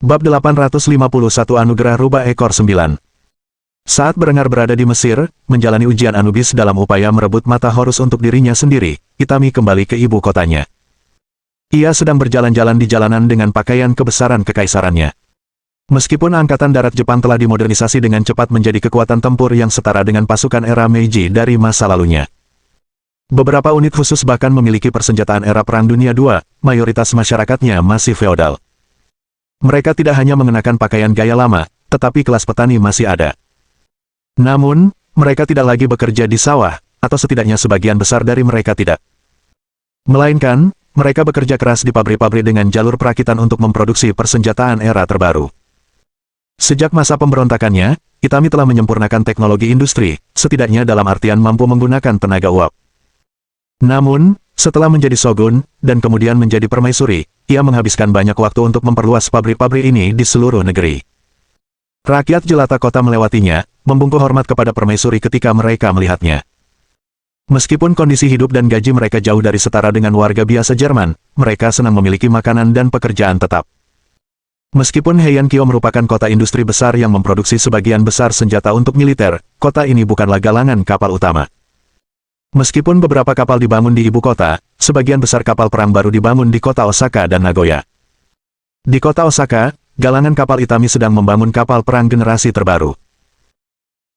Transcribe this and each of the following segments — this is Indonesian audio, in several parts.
Bab 851 Anugerah Rubah Ekor 9. Saat Berengar berada di Mesir, menjalani ujian Anubis dalam upaya merebut mata Horus untuk dirinya sendiri, Itami kembali ke ibu kotanya. Ia sedang berjalan-jalan di jalanan dengan pakaian kebesaran kekaisarannya. Meskipun Angkatan Darat Jepang telah dimodernisasi dengan cepat menjadi kekuatan tempur yang setara dengan pasukan era Meiji dari masa lalunya. Beberapa unit khusus bahkan memiliki persenjataan era Perang Dunia II, mayoritas masyarakatnya masih feodal. Mereka tidak hanya mengenakan pakaian gaya lama, tetapi kelas petani masih ada. Namun, mereka tidak lagi bekerja di sawah, atau setidaknya sebagian besar dari mereka tidak. Melainkan, mereka bekerja keras di pabrik-pabrik dengan jalur perakitan untuk memproduksi persenjataan era terbaru. Sejak masa pemberontakannya, Itami telah menyempurnakan teknologi industri, setidaknya dalam artian mampu menggunakan tenaga uap. Namun, setelah menjadi shogun, dan kemudian menjadi permaisuri, ia menghabiskan banyak waktu untuk memperluas pabrik-pabrik ini di seluruh negeri. Rakyat jelata kota melewatinya, membungkuk hormat kepada permaisuri ketika mereka melihatnya. Meskipun kondisi hidup dan gaji mereka jauh dari setara dengan warga biasa Jerman, mereka senang memiliki makanan dan pekerjaan tetap. Meskipun Heian-kyo merupakan kota industri besar yang memproduksi sebagian besar senjata untuk militer, kota ini bukanlah galangan kapal utama. Meskipun beberapa kapal dibangun di ibu kota, sebagian besar kapal perang baru dibangun di kota Osaka dan Nagoya. Di kota Osaka, galangan kapal Itami sedang membangun kapal perang generasi terbaru.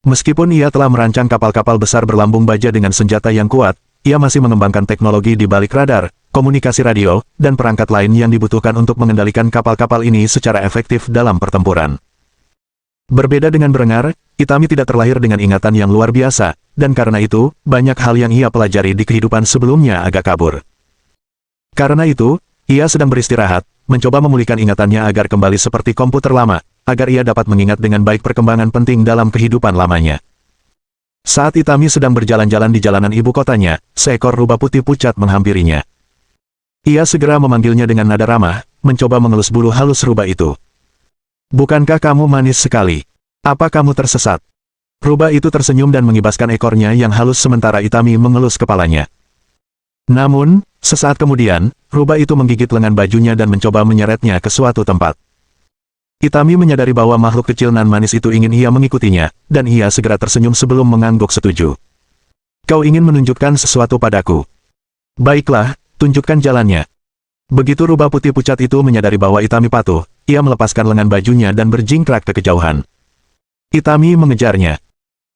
Meskipun ia telah merancang kapal-kapal besar berlambung baja dengan senjata yang kuat, ia masih mengembangkan teknologi di balik radar, komunikasi radio, dan perangkat lain yang dibutuhkan untuk mengendalikan kapal-kapal ini secara efektif dalam pertempuran. Berbeda dengan Berengar, Itami tidak terlahir dengan ingatan yang luar biasa, dan karena itu, banyak hal yang ia pelajari di kehidupan sebelumnya agak kabur. Karena itu, ia sedang beristirahat, mencoba memulihkan ingatannya agar kembali seperti komputer lama, agar ia dapat mengingat dengan baik perkembangan penting dalam kehidupan lamanya. Saat Itami sedang berjalan-jalan di jalanan ibu kotanya, seekor rubah putih pucat menghampirinya. Ia segera memanggilnya dengan nada ramah, mencoba mengelus bulu halus rubah itu. "Bukankah kamu manis sekali? Apa kamu tersesat?" Rubah itu tersenyum dan mengibaskan ekornya yang halus sementara Itami mengelus kepalanya. Namun, sesaat kemudian, rubah itu menggigit lengan bajunya dan mencoba menyeretnya ke suatu tempat. Itami menyadari bahwa makhluk kecil nan manis itu ingin ia mengikutinya, dan ia segera tersenyum sebelum mengangguk setuju. "Kau ingin menunjukkan sesuatu padaku? Baiklah, tunjukkan jalannya." Begitu rubah putih pucat itu menyadari bahwa Itami patuh, ia melepaskan lengan bajunya dan berjingkrak ke kejauhan. Itami mengejarnya.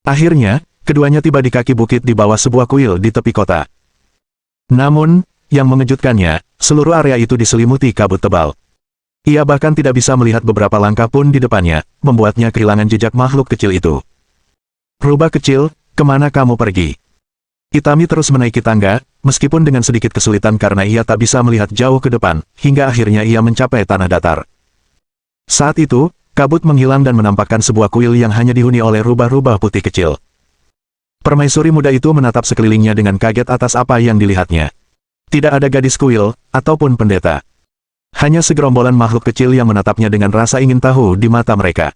Akhirnya, keduanya tiba di kaki bukit di bawah sebuah kuil di tepi kota. Namun, yang mengejutkannya, seluruh area itu diselimuti kabut tebal. Ia bahkan tidak bisa melihat beberapa langkah pun di depannya, membuatnya kehilangan jejak makhluk kecil itu. "Rubah kecil, kemana kamu pergi?" Itami terus menaiki tangga, meskipun dengan sedikit kesulitan karena ia tak bisa melihat jauh ke depan, hingga akhirnya ia mencapai tanah datar. Saat itu, kabut menghilang dan menampakkan sebuah kuil yang hanya dihuni oleh rubah-rubah putih kecil. Permaisuri muda itu menatap sekelilingnya dengan kaget atas apa yang dilihatnya. Tidak ada gadis kuil, ataupun pendeta. Hanya segerombolan makhluk kecil yang menatapnya dengan rasa ingin tahu di mata mereka.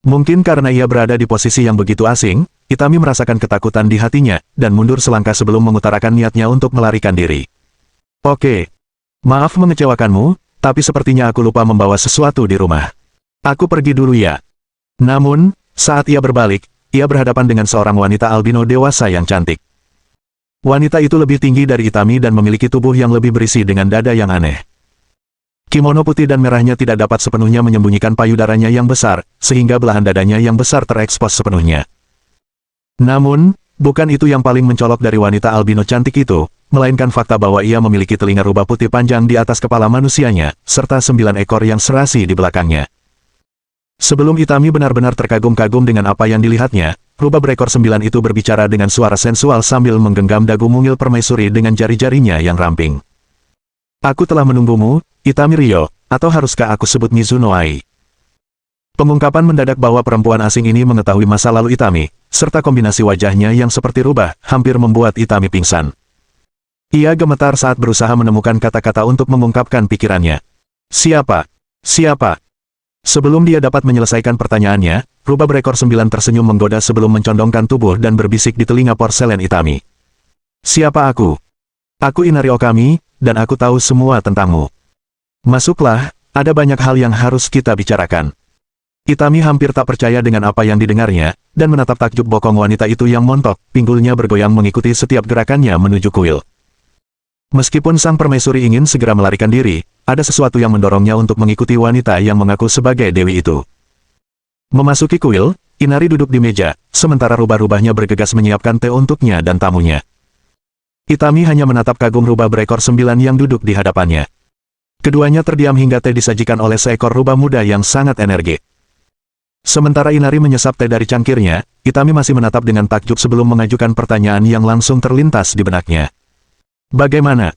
Mungkin karena ia berada di posisi yang begitu asing, Itami merasakan ketakutan di hatinya, dan mundur selangkah sebelum mengutarakan niatnya untuk melarikan diri. "Oke. Maaf mengecewakanmu, tapi sepertinya aku lupa membawa sesuatu di rumah. Aku pergi dulu ya." Namun, saat ia berbalik, ia berhadapan dengan seorang wanita albino dewasa yang cantik. Wanita itu lebih tinggi dari Itami dan memiliki tubuh yang lebih berisi dengan dada yang aneh. Kimono putih dan merahnya tidak dapat sepenuhnya menyembunyikan payudaranya yang besar, sehingga belahan dadanya yang besar terekspos sepenuhnya. Namun, bukan itu yang paling mencolok dari wanita albino cantik itu, melainkan fakta bahwa ia memiliki telinga rubah putih panjang di atas kepala manusianya, serta 9 ekor yang serasi di belakangnya. Sebelum Itami benar-benar terkagum-kagum dengan apa yang dilihatnya, rubah berekor 9 itu berbicara dengan suara sensual sambil menggenggam dagu mungil permaisuri dengan jari-jarinya yang ramping. "Aku telah menunggumu, Itami Ryo, atau haruskah aku sebut Mizuno Ai?" Pengungkapan mendadak bahwa perempuan asing ini mengetahui masa lalu Itami, serta kombinasi wajahnya yang seperti rubah, hampir membuat Itami pingsan. Ia gemetar saat berusaha menemukan kata-kata untuk mengungkapkan pikirannya. "Siapa? Siapa?" Sebelum dia dapat menyelesaikan pertanyaannya, rubah berekor 9 tersenyum menggoda sebelum mencondongkan tubuh dan berbisik di telinga porselen Itami. "Siapa aku? Aku Inari Okami, dan aku tahu semua tentangmu. Masuklah, Ada banyak hal yang harus kita bicarakan. Itami hampir tak percaya dengan apa yang didengarnya, dan menatap takjub bokong wanita itu yang montok, pinggulnya bergoyang mengikuti setiap gerakannya menuju kuil. Meskipun sang permaisuri ingin segera melarikan diri, ada sesuatu yang mendorongnya untuk mengikuti wanita yang mengaku sebagai dewi itu. Memasuki kuil, Inari duduk di meja, sementara rubah-rubahnya bergegas menyiapkan teh untuknya dan tamunya. Itami hanya menatap kagum rubah berekor 9 yang duduk di hadapannya. Keduanya terdiam hingga teh disajikan oleh seekor rubah muda yang sangat energik. Sementara Inari menyesap teh dari cangkirnya, Itami masih menatap dengan takjub sebelum mengajukan pertanyaan yang langsung terlintas di benaknya. Bagaimana?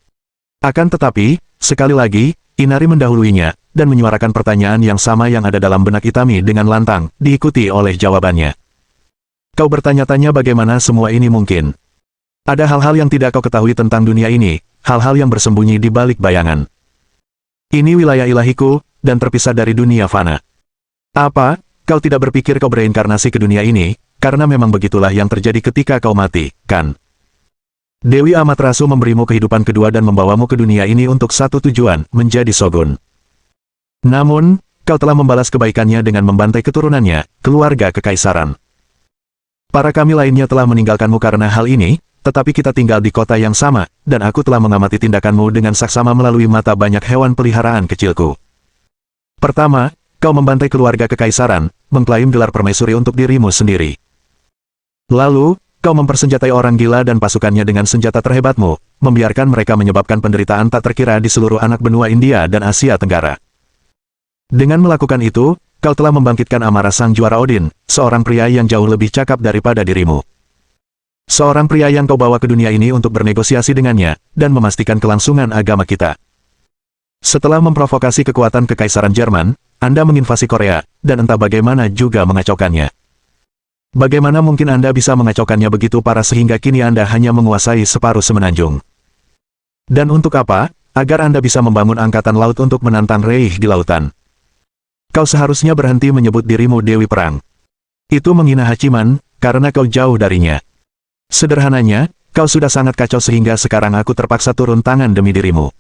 Akan tetapi, sekali lagi, Inari mendahuluinya, dan menyuarakan pertanyaan yang sama yang ada dalam benak Itami dengan lantang, diikuti oleh jawabannya. Kau bertanya-tanya bagaimana semua ini mungkin? Ada hal-hal yang tidak kau ketahui tentang dunia ini, hal-hal yang bersembunyi di balik bayangan. Ini wilayah ilahiku, dan terpisah dari dunia fana. Apa, kau tidak berpikir kau bereinkarnasi ke dunia ini, karena memang begitulah yang terjadi ketika kau mati, kan? Dewi Amaterasu memberimu kehidupan kedua dan membawamu ke dunia ini untuk satu tujuan, menjadi shogun. Namun, kau telah membalas kebaikannya dengan membantai keturunannya, keluarga kekaisaran. Para kami lainnya telah meninggalkanmu karena hal ini, tetapi kita tinggal di kota yang sama, dan aku telah mengamati tindakanmu dengan saksama melalui mata banyak hewan peliharaan kecilku. Pertama, kau membantai keluarga kekaisaran, mengklaim gelar permaisuri untuk dirimu sendiri. Lalu, kau mempersenjatai orang gila dan pasukannya dengan senjata terhebatmu, membiarkan mereka menyebabkan penderitaan tak terkira di seluruh anak benua India dan Asia Tenggara. Dengan melakukan itu, kau telah membangkitkan amarah sang juara Odin, seorang pria yang jauh lebih cakap daripada dirimu. Seorang pria yang kau bawa ke dunia ini untuk bernegosiasi dengannya, dan memastikan kelangsungan agama kita. Setelah memprovokasi kekuatan kekaisaran Jerman, Anda menginvasi Korea, dan entah bagaimana juga mengacaukannya. Bagaimana mungkin Anda bisa mengacaukannya begitu parah sehingga kini Anda hanya menguasai separuh semenanjung? Dan untuk apa? Agar Anda bisa membangun angkatan laut untuk menantang Reich di lautan. Kau seharusnya berhenti menyebut dirimu Dewi Perang. Itu menghina Hachiman, karena kau jauh darinya. Sederhananya, kau sudah sangat kacau sehingga sekarang aku terpaksa turun tangan demi dirimu.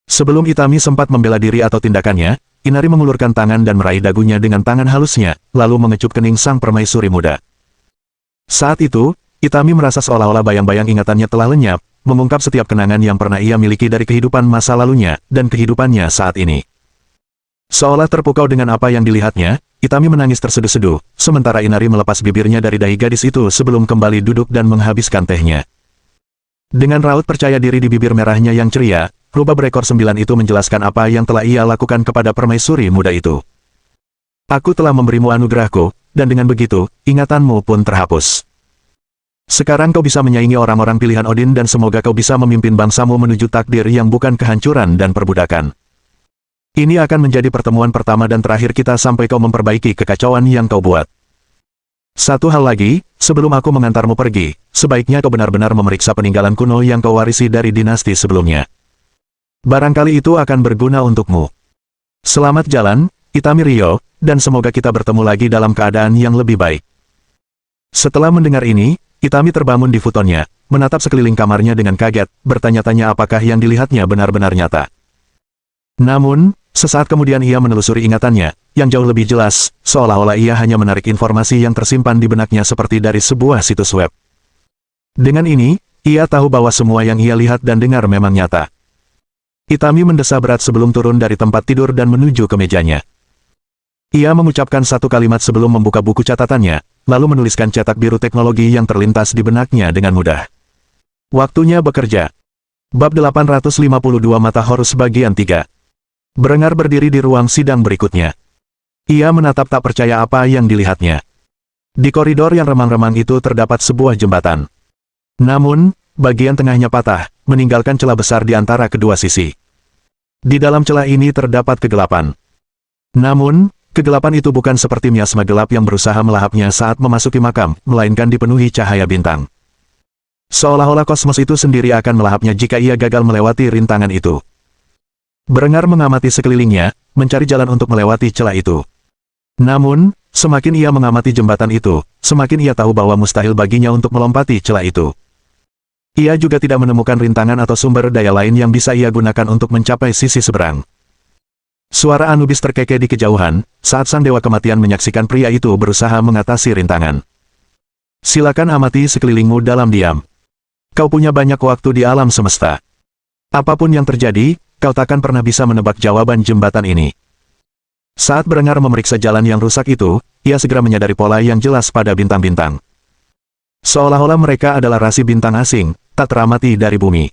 Sebelum Itami sempat membela diri atau tindakannya, Inari mengulurkan tangan dan meraih dagunya dengan tangan halusnya, lalu mengecup kening sang permaisuri muda. Saat itu, Itami merasa seolah-olah bayang-bayang ingatannya telah lenyap, mengungkap setiap kenangan yang pernah ia miliki dari kehidupan masa lalunya, dan kehidupannya saat ini. Seolah terpukau dengan apa yang dilihatnya, Itami menangis terseduh-seduh, sementara Inari melepas bibirnya dari dahi gadis itu sebelum kembali duduk dan menghabiskan tehnya. Dengan raut percaya diri di bibir merahnya yang ceria, rubah berekor 9 itu menjelaskan apa yang telah ia lakukan kepada permaisuri muda itu. Aku telah memberimu anugerahku, dan dengan begitu, ingatanmu pun terhapus. Sekarang kau bisa menyaingi orang-orang pilihan Odin dan semoga kau bisa memimpin bangsamu menuju takdir yang bukan kehancuran dan perbudakan. Ini akan menjadi pertemuan pertama dan terakhir kita sampai kau memperbaiki kekacauan yang kau buat. Satu hal lagi, sebelum aku mengantarmu pergi, sebaiknya kau benar-benar memeriksa peninggalan kuno yang kau warisi dari dinasti sebelumnya. Barangkali itu akan berguna untukmu. Selamat jalan, Itami Ryo, dan semoga kita bertemu lagi dalam keadaan yang lebih baik. Setelah mendengar ini, Itami terbangun di futonnya, menatap sekeliling kamarnya dengan kaget, bertanya-tanya apakah yang dilihatnya benar-benar nyata. Namun, sesaat kemudian ia menelusuri ingatannya, yang jauh lebih jelas, seolah-olah ia hanya menarik informasi yang tersimpan di benaknya seperti dari sebuah situs web. Dengan ini, ia tahu bahwa semua yang ia lihat dan dengar memang nyata. Itami mendesah berat sebelum turun dari tempat tidur dan menuju ke mejanya. Ia mengucapkan satu kalimat sebelum membuka buku catatannya, lalu menuliskan cetak biru teknologi yang terlintas di benaknya dengan mudah. Waktunya bekerja. Bab 852 Mata Horus bagian 3. Berengar berdiri di ruang sidang berikutnya. Ia menatap tak percaya apa yang dilihatnya. Di koridor yang remang-remang itu terdapat sebuah jembatan. Namun, bagian tengahnya patah, meninggalkan celah besar di antara kedua sisi. Di dalam celah ini terdapat kegelapan. Namun, kegelapan itu bukan seperti miasma gelap yang berusaha melahapnya saat memasuki makam, melainkan dipenuhi cahaya bintang. Seolah-olah kosmos itu sendiri akan melahapnya jika ia gagal melewati rintangan itu. Berengar mengamati sekelilingnya, mencari jalan untuk melewati celah itu. Namun, semakin ia mengamati jembatan itu, semakin ia tahu bahwa mustahil baginya untuk melompati celah itu. Ia juga tidak menemukan rintangan atau sumber daya lain yang bisa ia gunakan untuk mencapai sisi seberang. Suara Anubis terkekeh di kejauhan, saat sang Dewa Kematian menyaksikan pria itu berusaha mengatasi rintangan. Silakan amati sekelilingmu dalam diam. Kau punya banyak waktu di alam semesta. Apapun yang terjadi, kau takkan pernah bisa menebak jawaban jembatan ini. Saat Berengar memeriksa jalan yang rusak itu, ia segera menyadari pola yang jelas pada bintang-bintang. Seolah-olah mereka adalah rasi bintang asing, tak teramati dari bumi.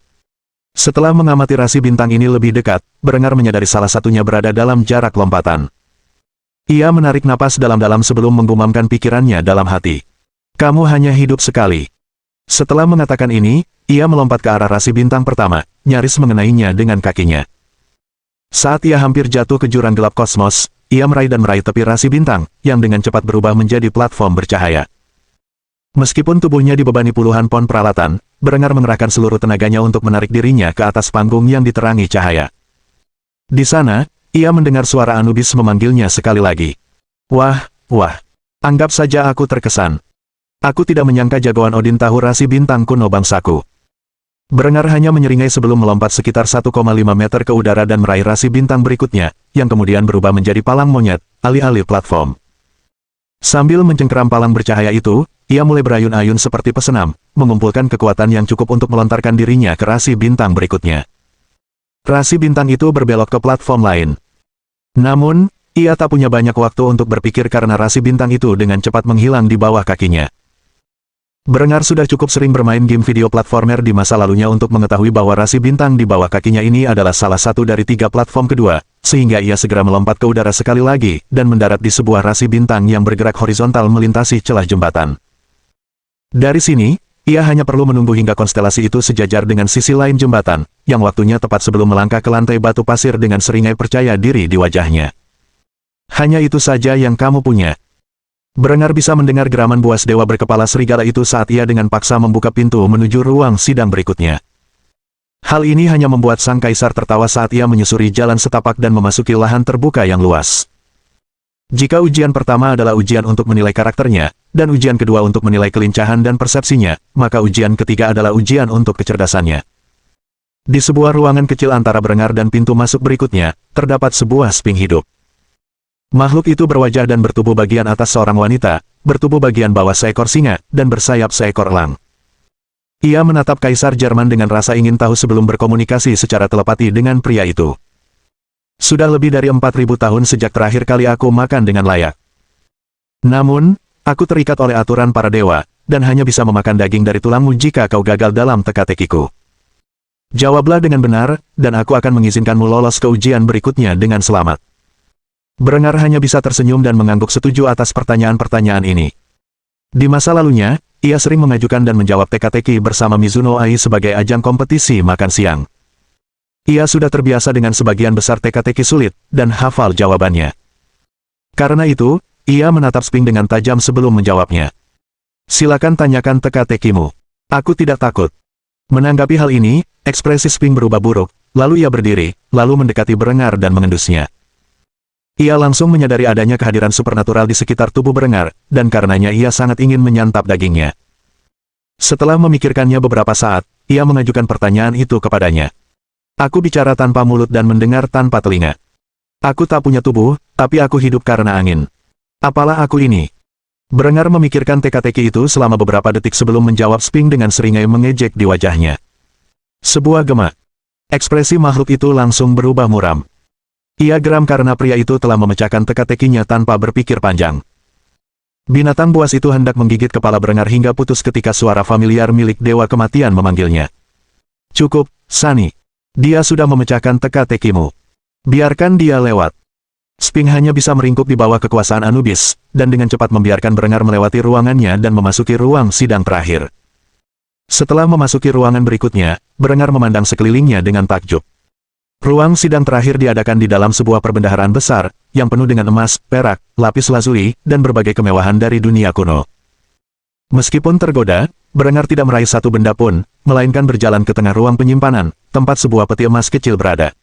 Setelah mengamati rasi bintang ini lebih dekat, Berengar menyadari salah satunya berada dalam jarak lompatan. Ia menarik napas dalam-dalam sebelum menggumamkan pikirannya dalam hati. Kamu hanya hidup sekali. Setelah mengatakan ini, ia melompat ke arah rasi bintang pertama, nyaris mengenainya dengan kakinya. Saat ia hampir jatuh ke jurang gelap kosmos, ia meraih tepi rasi bintang, yang dengan cepat berubah menjadi platform bercahaya. Meskipun tubuhnya dibebani puluhan pon peralatan, Berengar mengerahkan seluruh tenaganya untuk menarik dirinya ke atas panggung yang diterangi cahaya. Di sana, ia mendengar suara Anubis memanggilnya sekali lagi. Wah, wah. Anggap saja aku terkesan. Aku tidak menyangka jagoan Odin tahu rasi bintang kuno bangsaku. Berengar hanya menyeringai sebelum melompat sekitar 1,5 meter ke udara dan meraih rasi bintang berikutnya, yang kemudian berubah menjadi palang monyet, alih-alih platform. Sambil mencengkeram palang bercahaya itu, ia mulai berayun-ayun seperti pesenam, mengumpulkan kekuatan yang cukup untuk melontarkan dirinya ke rasi bintang berikutnya. Rasi bintang itu berbelok ke platform lain. Namun, ia tak punya banyak waktu untuk berpikir karena rasi bintang itu dengan cepat menghilang di bawah kakinya. Berengar sudah cukup sering bermain game video platformer di masa lalunya untuk mengetahui bahwa rasi bintang di bawah kakinya ini adalah salah satu dari 3 platform kedua, sehingga ia segera melompat ke udara sekali lagi, dan mendarat di sebuah rasi bintang yang bergerak horizontal melintasi celah jembatan. Dari sini, ia hanya perlu menunggu hingga konstelasi itu sejajar dengan sisi lain jembatan, yang waktunya tepat sebelum melangkah ke lantai batu pasir dengan seringai percaya diri di wajahnya. Hanya itu saja yang kamu punya. Berengar bisa mendengar geraman buas dewa berkepala serigala itu saat ia dengan paksa membuka pintu menuju ruang sidang berikutnya. Hal ini hanya membuat sang kaisar tertawa saat ia menyusuri jalan setapak dan memasuki lahan terbuka yang luas. Jika ujian pertama adalah ujian untuk menilai karakternya, dan ujian kedua untuk menilai kelincahan dan persepsinya, maka ujian ketiga adalah ujian untuk kecerdasannya. Di sebuah ruangan kecil antara Berengar dan pintu masuk berikutnya, terdapat sebuah sphinx hidup. Makhluk itu berwajah dan bertubuh bagian atas seorang wanita, bertubuh bagian bawah seekor singa, dan bersayap seekor elang. Ia menatap Kaisar Jerman dengan rasa ingin tahu sebelum berkomunikasi secara telepati dengan pria itu. Sudah lebih dari 4.000 tahun sejak terakhir kali aku makan dengan layak. Namun, aku terikat oleh aturan para dewa, dan hanya bisa memakan daging dari tulangmu jika kau gagal dalam teka-tekiku. Jawablah dengan benar, dan aku akan mengizinkanmu lolos ke ujian berikutnya dengan selamat. Berengar hanya bisa tersenyum dan mengangguk setuju atas pertanyaan-pertanyaan ini. Di masa lalunya, ia sering mengajukan dan menjawab teka-teki bersama Mizuno Ai sebagai ajang kompetisi makan siang. Ia sudah terbiasa dengan sebagian besar teka-teki sulit, dan hafal jawabannya. Karena itu, ia menatap sphinx dengan tajam sebelum menjawabnya. Silakan tanyakan teka-tekimu. Aku tidak takut. Menanggapi hal ini, ekspresi sphinx berubah buruk, lalu ia berdiri, lalu mendekati Berengar dan mengendusnya. Ia langsung menyadari adanya kehadiran supernatural di sekitar tubuh Berengar, dan karenanya ia sangat ingin menyantap dagingnya. Setelah memikirkannya beberapa saat, ia mengajukan pertanyaan itu kepadanya. Aku bicara tanpa mulut dan mendengar tanpa telinga. Aku tak punya tubuh, tapi aku hidup karena angin. Apalah aku ini? Berengar memikirkan teka-teki itu selama beberapa detik sebelum menjawab sphinx dengan seringai mengejek di wajahnya. Sebuah gema. Ekspresi makhluk itu langsung berubah muram. Ia geram karena pria itu telah memecahkan teka-tekinya tanpa berpikir panjang. Binatang buas itu hendak menggigit kepala Berengar hingga putus ketika suara familiar milik Dewa Kematian memanggilnya. Cukup, Sani. Dia sudah memecahkan teka-tekimu. Biarkan dia lewat. Sphinx hanya bisa meringkuk di bawah kekuasaan Anubis, dan dengan cepat membiarkan Berengar melewati ruangannya dan memasuki ruang sidang terakhir. Setelah memasuki ruangan berikutnya, Berengar memandang sekelilingnya dengan takjub. Ruang sidang terakhir diadakan di dalam sebuah perbendaharaan besar, yang penuh dengan emas, perak, lapis lazuli, dan berbagai kemewahan dari dunia kuno. Meskipun tergoda, Berengar tidak meraih satu benda pun, melainkan berjalan ke tengah ruang penyimpanan, tempat sebuah peti emas kecil berada.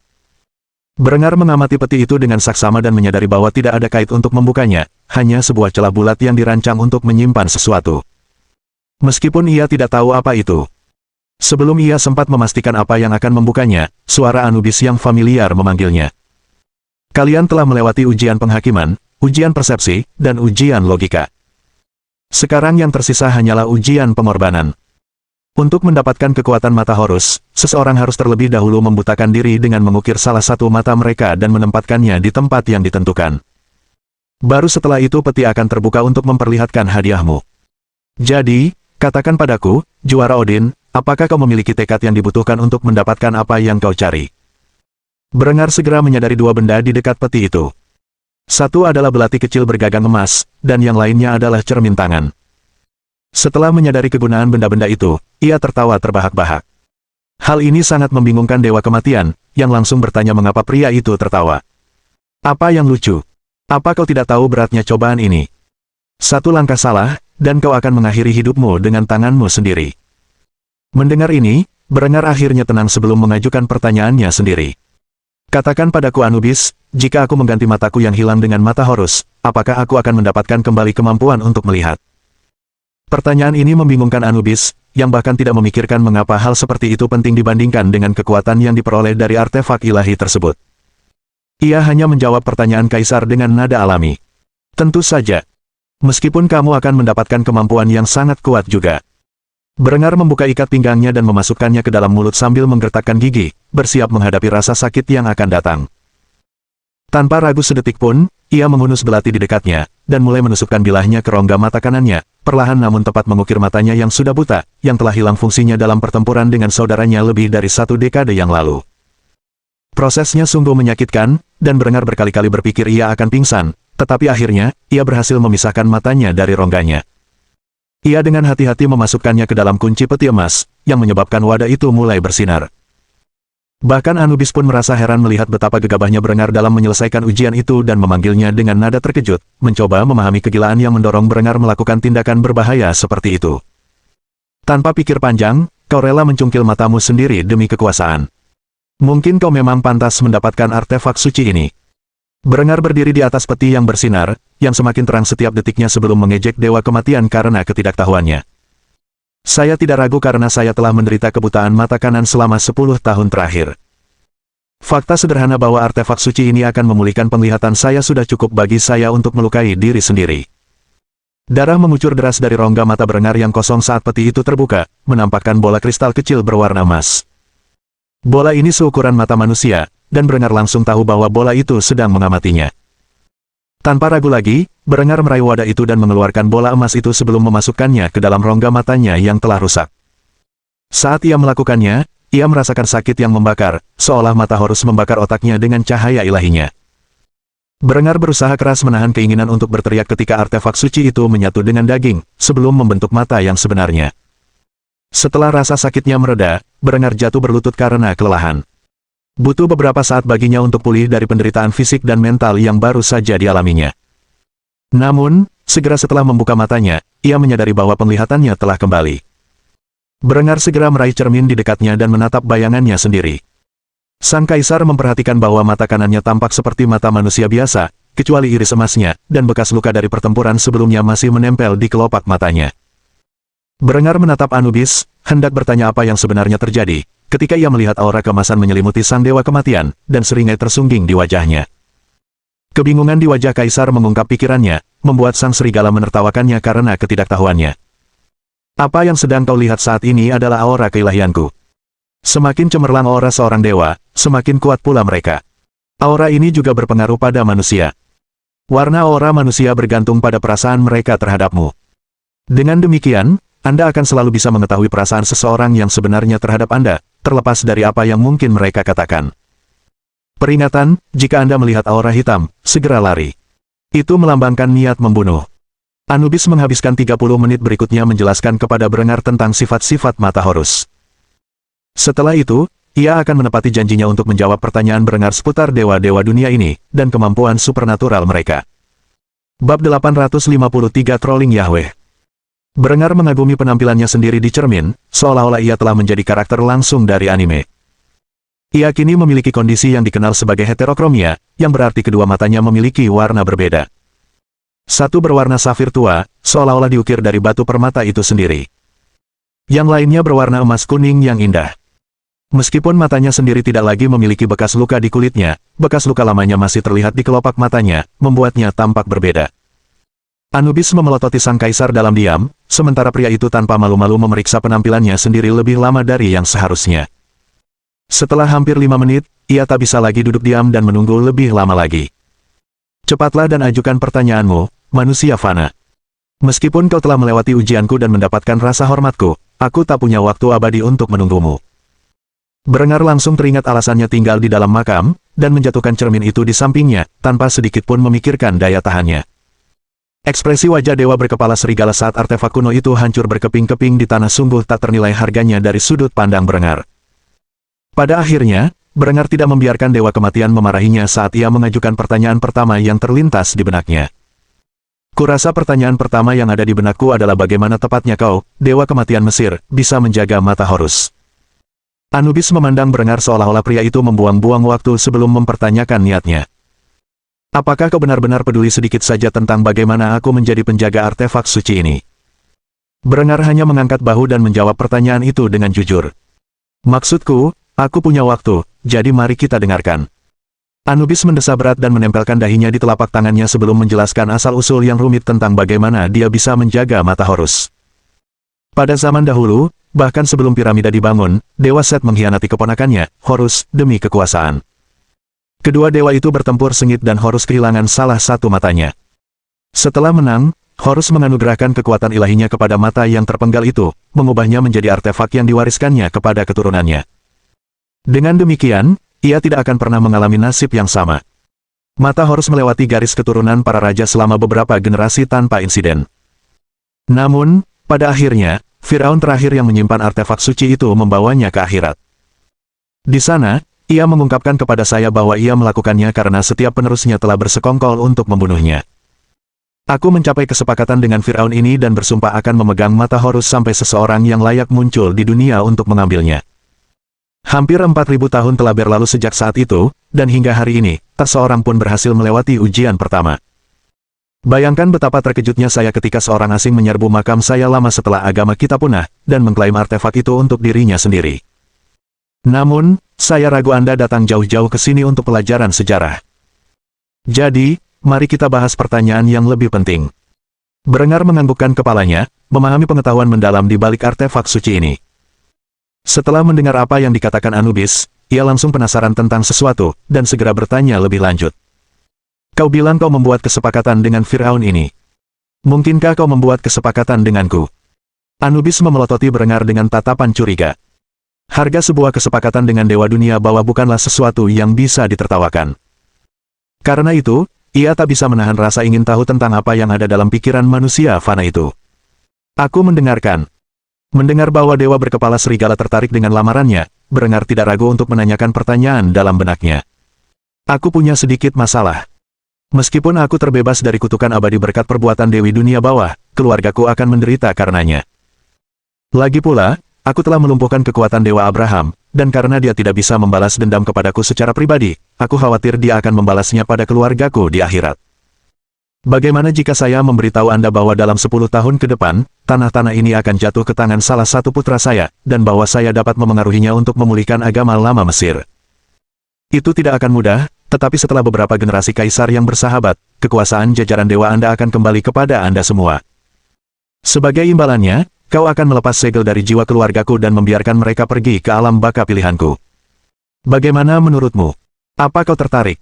Berengar mengamati peti itu dengan saksama dan menyadari bahwa tidak ada kait untuk membukanya, hanya sebuah celah bulat yang dirancang untuk menyimpan sesuatu. Meskipun ia tidak tahu apa itu. Sebelum ia sempat memastikan apa yang akan membukanya, suara Anubis yang familiar memanggilnya. Kalian telah melewati ujian penghakiman, ujian persepsi, dan ujian logika. Sekarang yang tersisa hanyalah ujian pengorbanan. Untuk mendapatkan kekuatan mata Horus, seseorang harus terlebih dahulu membutakan diri dengan mengukir salah satu mata mereka dan menempatkannya di tempat yang ditentukan. Baru setelah itu peti akan terbuka untuk memperlihatkan hadiahmu. Jadi, katakan padaku, juara Odin, apakah kau memiliki tekad yang dibutuhkan untuk mendapatkan apa yang kau cari? Berengar segera menyadari dua benda di dekat peti itu. Satu adalah belati kecil bergagang emas, dan yang lainnya adalah cermin tangan. Setelah menyadari kegunaan benda-benda itu, ia tertawa terbahak-bahak. Hal ini sangat membingungkan Dewa Kematian, yang langsung bertanya mengapa pria itu tertawa. Apa yang lucu? Apa kau tidak tahu beratnya cobaan ini? Satu langkah salah, dan kau akan mengakhiri hidupmu dengan tanganmu sendiri. Mendengar ini, Berengar akhirnya tenang sebelum mengajukan pertanyaannya sendiri. Katakan padaku Anubis, jika aku mengganti mataku yang hilang dengan mata Horus, apakah aku akan mendapatkan kembali kemampuan untuk melihat? Pertanyaan ini membingungkan Anubis, yang bahkan tidak memikirkan mengapa hal seperti itu penting dibandingkan dengan kekuatan yang diperoleh dari artefak ilahi tersebut. Ia hanya menjawab pertanyaan Kaisar dengan nada alami. Tentu saja. Meskipun kamu akan mendapatkan kemampuan yang sangat kuat juga. Berengar membuka ikat pinggangnya dan memasukkannya ke dalam mulut sambil menggertakkan gigi, bersiap menghadapi rasa sakit yang akan datang. Tanpa ragu sedetik pun, ia menghunus belati di dekatnya, dan mulai menusukkan bilahnya ke rongga mata kanannya, perlahan namun tepat mengukir matanya yang sudah buta, yang telah hilang fungsinya dalam pertempuran dengan saudaranya lebih dari 1 dekade yang lalu. Prosesnya sungguh menyakitkan, dan Berengar berkali-kali berpikir ia akan pingsan, tetapi akhirnya, ia berhasil memisahkan matanya dari rongganya. Ia dengan hati-hati memasukkannya ke dalam kunci peti emas, yang menyebabkan wadah itu mulai bersinar. Bahkan Anubis pun merasa heran melihat betapa gegabahnya Berengar dalam menyelesaikan ujian itu dan memanggilnya dengan nada terkejut, mencoba memahami kegilaan yang mendorong Berengar melakukan tindakan berbahaya seperti itu. Tanpa pikir panjang, kau rela mencungkil matamu sendiri demi kekuasaan. Mungkin kau memang pantas mendapatkan artefak suci ini. Berengar berdiri di atas peti yang bersinar, yang semakin terang setiap detiknya sebelum mengejek Dewa Kematian karena ketidaktahuannya. Saya tidak ragu karena saya telah menderita kebutaan mata kanan selama 10 tahun terakhir. Fakta sederhana bahwa artefak suci ini akan memulihkan penglihatan saya sudah cukup bagi saya untuk melukai diri sendiri. Darah mengucur deras dari rongga mata Berengar yang kosong saat peti itu terbuka, menampakkan bola kristal kecil berwarna emas. Bola ini seukuran mata manusia, dan Berengar langsung tahu bahwa bola itu sedang mengamatinya. Tanpa ragu lagi, Berengar meraih wadah itu dan mengeluarkan bola emas itu sebelum memasukkannya ke dalam rongga matanya yang telah rusak. Saat ia melakukannya, ia merasakan sakit yang membakar, seolah mata Horus membakar otaknya dengan cahaya ilahinya. Berengar berusaha keras menahan keinginan untuk berteriak ketika artefak suci itu menyatu dengan daging, sebelum membentuk mata yang sebenarnya. Setelah rasa sakitnya mereda, Berengar jatuh berlutut karena kelelahan. Butuh beberapa saat baginya untuk pulih dari penderitaan fisik dan mental yang baru saja dialaminya. Namun, segera setelah membuka matanya, ia menyadari bahwa penglihatannya telah kembali. Berengar segera meraih cermin di dekatnya dan menatap bayangannya sendiri. Sang Kaisar memperhatikan bahwa mata kanannya tampak seperti mata manusia biasa, kecuali iris emasnya, dan bekas luka dari pertempuran sebelumnya masih menempel di kelopak matanya. Berengar menatap Anubis, hendak bertanya apa yang sebenarnya terjadi, ketika ia melihat aura kemasan menyelimuti Sang Dewa Kematian, dan seringai tersungging di wajahnya. Kebingungan di wajah Kaisar mengungkap pikirannya, membuat Sang Serigala menertawakannya karena ketidaktahuannya. Apa yang sedang kau lihat saat ini adalah aura keilahianku. Semakin cemerlang aura seorang dewa, semakin kuat pula mereka. Aura ini juga berpengaruh pada manusia. Warna aura manusia bergantung pada perasaan mereka terhadapmu. Dengan demikian, Anda akan selalu bisa mengetahui perasaan seseorang yang sebenarnya terhadap Anda, terlepas dari apa yang mungkin mereka katakan. Peringatan, jika Anda melihat aura hitam, segera lari. Itu melambangkan niat membunuh. Anubis menghabiskan 30 menit berikutnya menjelaskan kepada Berengar tentang sifat-sifat mata Horus. Setelah itu, ia akan menepati janjinya untuk menjawab pertanyaan Berengar seputar dewa-dewa dunia ini, dan kemampuan supernatural mereka. Bab 853 Trolling Yahweh. Berengar mengagumi penampilannya sendiri di cermin, seolah-olah ia telah menjadi karakter langsung dari anime. Ia kini memiliki kondisi yang dikenal sebagai heterokromia, yang berarti kedua matanya memiliki warna berbeda. Satu berwarna safir tua, seolah-olah diukir dari batu permata itu sendiri. Yang lainnya berwarna emas kuning yang indah. Meskipun matanya sendiri tidak lagi memiliki bekas luka di kulitnya, bekas luka lamanya masih terlihat di kelopak matanya, membuatnya tampak berbeda. Anubis memelototi sang kaisar dalam diam, sementara pria itu tanpa malu-malu memeriksa penampilannya sendiri lebih lama dari yang seharusnya. Setelah hampir 5 menit, ia tak bisa lagi duduk diam dan menunggu lebih lama lagi. Cepatlah dan ajukan pertanyaanmu, manusia fana. Meskipun kau telah melewati ujianku dan mendapatkan rasa hormatku, aku tak punya waktu abadi untuk menunggumu. Berengar langsung teringat alasannya tinggal di dalam makam, dan menjatuhkan cermin itu di sampingnya, tanpa sedikit pun memikirkan daya tahannya. Ekspresi wajah dewa berkepala serigala saat artefak kuno itu hancur berkeping-keping di tanah sungguh tak ternilai harganya dari sudut pandang Berengar. Pada akhirnya, Berengar tidak membiarkan dewa kematian memarahinya saat ia mengajukan pertanyaan pertama yang terlintas di benaknya. Kurasa pertanyaan pertama yang ada di benakku adalah bagaimana tepatnya kau, dewa kematian Mesir, bisa menjaga mata Horus. Anubis memandang Berengar seolah-olah pria itu membuang-buang waktu sebelum mempertanyakan niatnya. Apakah kau benar-benar peduli sedikit saja tentang bagaimana aku menjadi penjaga artefak suci ini? Berengar hanya mengangkat bahu dan menjawab pertanyaan itu dengan jujur. Maksudku, aku punya waktu, jadi mari kita dengarkan. Anubis mendesah berat dan menempelkan dahinya di telapak tangannya sebelum menjelaskan asal-usul yang rumit tentang bagaimana dia bisa menjaga mata Horus. Pada zaman dahulu, bahkan sebelum piramida dibangun, Dewa Set mengkhianati keponakannya, Horus, demi kekuasaan. Kedua dewa itu bertempur sengit dan Horus kehilangan salah satu matanya. Setelah menang, Horus menganugerahkan kekuatan ilahinya kepada mata yang terpenggal itu, mengubahnya menjadi artefak yang diwariskannya kepada keturunannya. Dengan demikian, ia tidak akan pernah mengalami nasib yang sama. Mata Horus melewati garis keturunan para raja selama beberapa generasi tanpa insiden. Namun, pada akhirnya, Firaun terakhir yang menyimpan artefak suci itu membawanya ke akhirat. Di sana, ia mengungkapkan kepada saya bahwa ia melakukannya karena setiap penerusnya telah bersekongkol untuk membunuhnya. Aku mencapai kesepakatan dengan Firaun ini dan bersumpah akan memegang mata Horus sampai seseorang yang layak muncul di dunia untuk mengambilnya. Hampir 4.000 tahun telah berlalu sejak saat itu, dan hingga hari ini, tak seorang pun berhasil melewati ujian pertama. Bayangkan betapa terkejutnya saya ketika seorang asing menyerbu makam saya lama setelah agama kita punah, dan mengklaim artefak itu untuk dirinya sendiri. Namun, saya ragu Anda datang jauh-jauh ke sini untuk pelajaran sejarah. Jadi, mari kita bahas pertanyaan yang lebih penting. Berengar menganggukkan kepalanya, memahami pengetahuan mendalam di balik artefak suci ini. Setelah mendengar apa yang dikatakan Anubis, ia langsung penasaran tentang sesuatu, dan segera bertanya lebih lanjut. Kau bilang kau membuat kesepakatan dengan Firaun ini. Mungkinkah kau membuat kesepakatan denganku? Anubis memelototi Berengar dengan tatapan curiga. Harga sebuah kesepakatan dengan Dewa Dunia Bawah bukanlah sesuatu yang bisa ditertawakan. Karena itu, ia tak bisa menahan rasa ingin tahu tentang apa yang ada dalam pikiran manusia fana itu. Aku mendengarkan. Mendengar bahwa Dewa berkepala serigala tertarik dengan lamarannya, Berengar tidak ragu untuk menanyakan pertanyaan dalam benaknya. Aku punya sedikit masalah. Meskipun aku terbebas dari kutukan abadi berkat perbuatan Dewi Dunia Bawah, keluargaku akan menderita karenanya. Lagi pula, aku telah melumpuhkan kekuatan Dewa Abraham, dan karena dia tidak bisa membalas dendam kepadaku secara pribadi, aku khawatir dia akan membalasnya pada keluargaku di akhirat. Bagaimana jika saya memberitahu Anda bahwa dalam 10 tahun ke depan, tanah-tanah ini akan jatuh ke tangan salah satu putra saya, dan bahwa saya dapat memengaruhinya untuk memulihkan agama lama Mesir? Itu tidak akan mudah, tetapi setelah beberapa generasi kaisar yang bersahabat, kekuasaan jajaran dewa Anda akan kembali kepada Anda semua. Sebagai imbalannya, kau akan melepas segel dari jiwa keluargaku dan membiarkan mereka pergi ke alam baka pilihanku. Bagaimana menurutmu? Apa kau tertarik?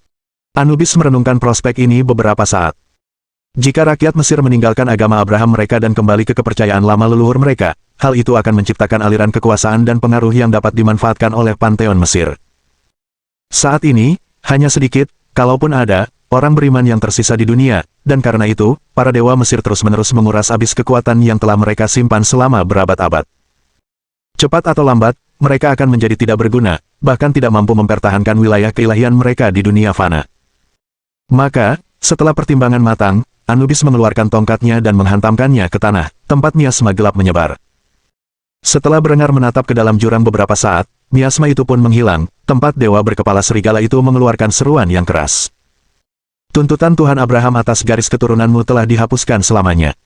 Anubis merenungkan prospek ini beberapa saat. Jika rakyat Mesir meninggalkan agama Abraham mereka dan kembali ke kepercayaan lama leluhur mereka, hal itu akan menciptakan aliran kekuasaan dan pengaruh yang dapat dimanfaatkan oleh Pantheon Mesir. Saat ini, hanya sedikit, kalaupun ada, orang beriman yang tersisa di dunia, dan karena itu, para dewa Mesir terus-menerus menguras habis kekuatan yang telah mereka simpan selama berabad-abad. Cepat atau lambat, mereka akan menjadi tidak berguna, bahkan tidak mampu mempertahankan wilayah keilahian mereka di dunia fana. Maka, setelah pertimbangan matang, Anubis mengeluarkan tongkatnya dan menghantamkannya ke tanah, tempat miasma gelap menyebar. Setelah Berengar menatap ke dalam jurang beberapa saat, miasma itu pun menghilang, tempat dewa berkepala serigala itu mengeluarkan seruan yang keras. Tuntutan Tuhan Abraham atas garis keturunanmu telah dihapuskan selamanya.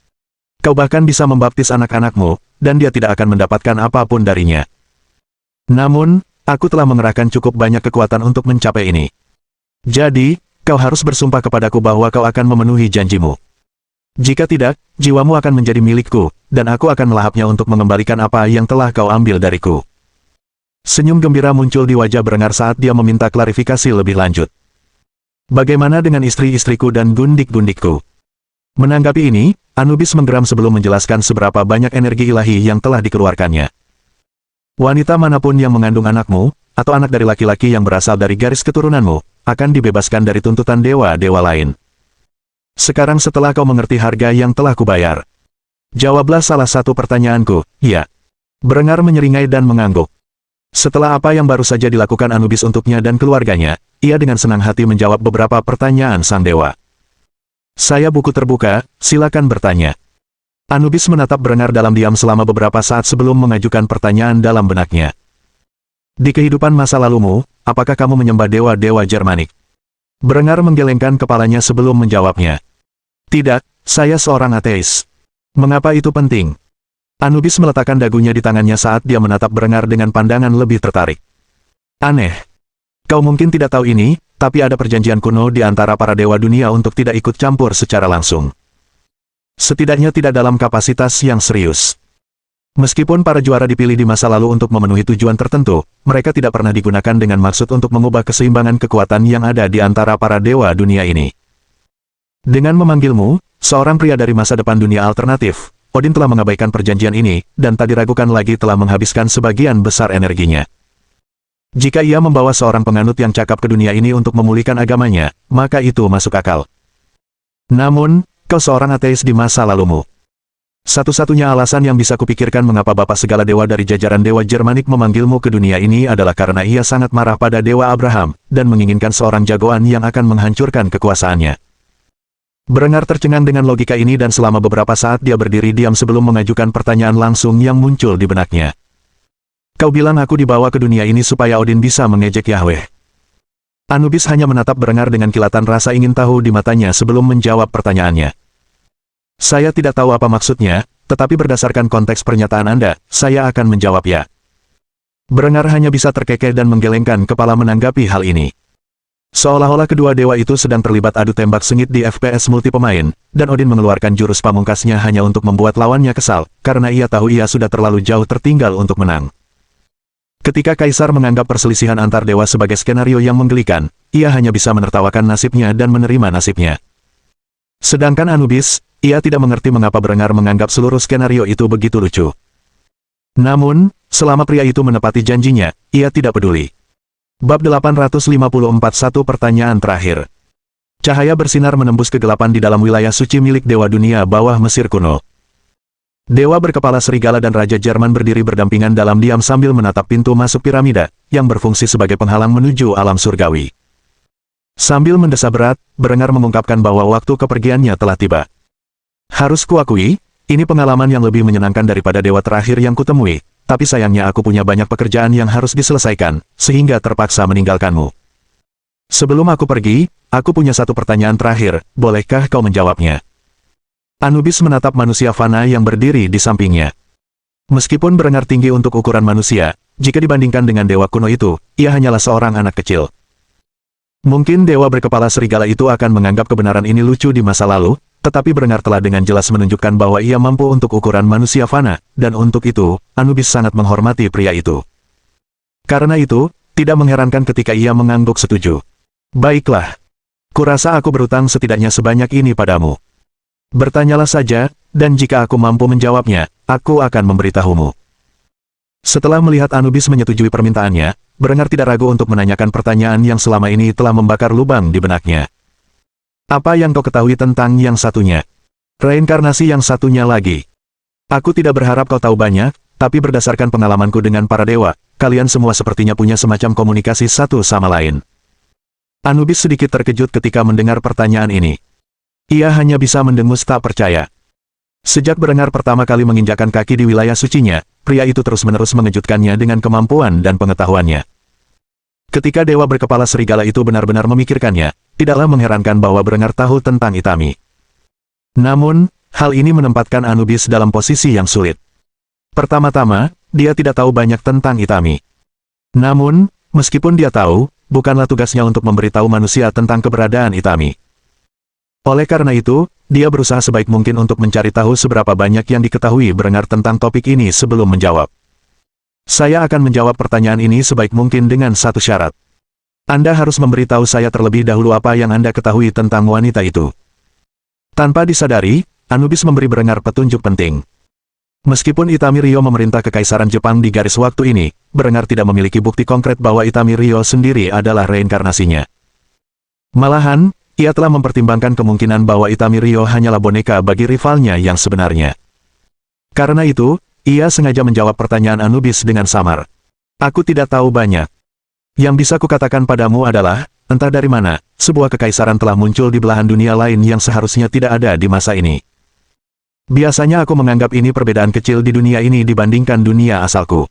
Kau bahkan bisa membaptis anak-anakmu, dan dia tidak akan mendapatkan apapun darinya. Namun, Aku telah mengerahkan cukup banyak kekuatan untuk mencapai ini. Jadi, kau harus bersumpah kepadaku bahwa kau akan memenuhi janjimu. Jika tidak, jiwamu akan menjadi milikku, dan aku akan melahapnya untuk mengembalikan apa yang telah kau ambil dariku. Senyum gembira muncul di wajah Berengar saat dia meminta klarifikasi lebih lanjut. Bagaimana dengan istri-istriku dan gundik-gundikku? Menanggapi ini, Anubis menggeram sebelum menjelaskan seberapa banyak energi ilahi yang telah dikeluarkannya. Wanita manapun yang mengandung anakmu, atau anak dari laki-laki yang berasal dari garis keturunanmu, akan dibebaskan dari tuntutan dewa-dewa lain. Sekarang setelah kau mengerti harga yang telah kubayar, jawablah salah satu pertanyaanku, ya. Berengar menyeringai dan mengangguk. Setelah apa yang baru saja dilakukan Anubis untuknya dan keluarganya, ia dengan senang hati menjawab beberapa pertanyaan sang dewa. Saya buku terbuka, silakan bertanya. Anubis menatap Berengar dalam diam selama beberapa saat sebelum mengajukan pertanyaan dalam benaknya. Di kehidupan masa lalumu, apakah kamu menyembah dewa-dewa Germanik? Berengar menggelengkan kepalanya sebelum menjawabnya. Tidak, saya seorang ateis. Mengapa itu penting? Anubis meletakkan dagunya di tangannya saat dia menatap Berengar dengan pandangan lebih tertarik. Aneh. Kau mungkin tidak tahu ini, tapi ada perjanjian kuno di antara para dewa dunia untuk tidak ikut campur secara langsung. Setidaknya tidak dalam kapasitas yang serius. Meskipun para juara dipilih di masa lalu untuk memenuhi tujuan tertentu, mereka tidak pernah digunakan dengan maksud untuk mengubah keseimbangan kekuatan yang ada di antara para dewa dunia ini. Dengan memanggilmu, seorang pria dari masa depan dunia alternatif, Odin telah mengabaikan perjanjian ini, dan tak diragukan lagi telah menghabiskan sebagian besar energinya. Jika ia membawa seorang penganut yang cakap ke dunia ini untuk memulihkan agamanya, maka itu masuk akal. Namun, kau seorang ateis di masa lalumu. Satu-satunya alasan yang bisa kupikirkan mengapa Bapak segala dewa dari jajaran dewa Germanik memanggilmu ke dunia ini adalah karena ia sangat marah pada Dewa Abraham, dan menginginkan seorang jagoan yang akan menghancurkan kekuasaannya. Berengar tercengang dengan logika ini dan selama beberapa saat dia berdiri diam sebelum mengajukan pertanyaan langsung yang muncul di benaknya. Kau bilang aku dibawa ke dunia ini supaya Odin bisa mengejek Yahweh. Anubis hanya menatap Berengar dengan kilatan rasa ingin tahu di matanya sebelum menjawab pertanyaannya. Saya tidak tahu apa maksudnya, tetapi berdasarkan konteks pernyataan Anda, saya akan menjawab ya. Berengar hanya bisa terkekeh dan menggelengkan kepala menanggapi hal ini. Seolah-olah kedua dewa itu sedang terlibat adu tembak sengit di FPS multi pemain, dan Odin mengeluarkan jurus pamungkasnya hanya untuk membuat lawannya kesal, karena ia tahu ia sudah terlalu jauh tertinggal untuk menang. Ketika Kaisar menganggap perselisihan antar dewa sebagai skenario yang menggelikan, ia hanya bisa menertawakan nasibnya dan menerima nasibnya. Sedangkan Anubis, ia tidak mengerti mengapa Berengar menganggap seluruh skenario itu begitu lucu. Namun, selama pria itu menepati janjinya, ia tidak peduli. Bab 854 Satu pertanyaan terakhir. Cahaya bersinar menembus kegelapan di dalam wilayah suci milik Dewa Dunia bawah Mesir kuno. Dewa berkepala serigala dan Raja Jerman berdiri berdampingan dalam diam sambil menatap pintu masuk piramida, yang berfungsi sebagai penghalang menuju alam surgawi. Sambil mendesah berat, Berengar mengungkapkan bahwa waktu kepergiannya telah tiba. Harus kuakui, ini pengalaman yang lebih menyenangkan daripada dewa terakhir yang kutemui, tapi sayangnya aku punya banyak pekerjaan yang harus diselesaikan, sehingga terpaksa meninggalkanmu. Sebelum aku pergi, aku punya satu pertanyaan terakhir, bolehkah kau menjawabnya? Anubis menatap manusia fana yang berdiri di sampingnya. Meskipun Berengar tinggi untuk ukuran manusia, jika dibandingkan dengan dewa kuno itu, ia hanyalah seorang anak kecil. Mungkin dewa berkepala serigala itu akan menganggap kebenaran ini lucu di masa lalu, tetapi Berengar telah dengan jelas menunjukkan bahwa ia mampu untuk ukuran manusia fana, dan untuk itu, Anubis sangat menghormati pria itu. Karena itu, tidak mengherankan ketika ia mengangguk setuju. Baiklah. Kurasa aku berutang setidaknya sebanyak ini padamu. Bertanyalah saja, dan jika aku mampu menjawabnya, aku akan memberitahumu. Setelah melihat Anubis menyetujui permintaannya, Berengar tidak ragu untuk menanyakan pertanyaan yang selama ini telah membakar lubang di benaknya. Apa yang kau ketahui tentang yang satunya? Reinkarnasi yang satunya lagi. Aku tidak berharap kau tahu banyak, tapi berdasarkan pengalamanku dengan para dewa, kalian semua sepertinya punya semacam komunikasi satu sama lain. Anubis sedikit terkejut ketika mendengar pertanyaan ini. Ia hanya bisa mendengus tak percaya. Sejak Berengar pertama kali menginjakkan kaki di wilayah sucinya, pria itu terus-menerus mengejutkannya dengan kemampuan dan pengetahuannya. Ketika dewa berkepala serigala itu benar-benar memikirkannya, tidaklah mengherankan bahwa Berengar tahu tentang Itami. Namun, hal ini menempatkan Anubis dalam posisi yang sulit. Pertama-tama, dia tidak tahu banyak tentang Itami. Namun, meskipun dia tahu, bukanlah tugasnya untuk memberitahu manusia tentang keberadaan Itami. Oleh karena itu, dia berusaha sebaik mungkin untuk mencari tahu seberapa banyak yang diketahui Berengar tentang topik ini sebelum menjawab. Saya akan menjawab pertanyaan ini sebaik mungkin dengan satu syarat. Anda harus memberitahu saya terlebih dahulu apa yang Anda ketahui tentang wanita itu. Tanpa disadari, Anubis memberi Berengar petunjuk penting. Meskipun Itami Ryo memerintah Kekaisaran Jepang di garis waktu ini, Berengar tidak memiliki bukti konkret bahwa Itami Ryo sendiri adalah reinkarnasinya. Malahan, ia telah mempertimbangkan kemungkinan bahwa Itami Ryo hanyalah boneka bagi rivalnya yang sebenarnya. Karena itu, ia sengaja menjawab pertanyaan Anubis dengan samar. Aku tidak tahu banyak. Yang bisa kukatakan padamu adalah, entah dari mana, sebuah kekaisaran telah muncul di belahan dunia lain yang seharusnya tidak ada di masa ini. Biasanya aku menganggap ini perbedaan kecil di dunia ini dibandingkan dunia asalku.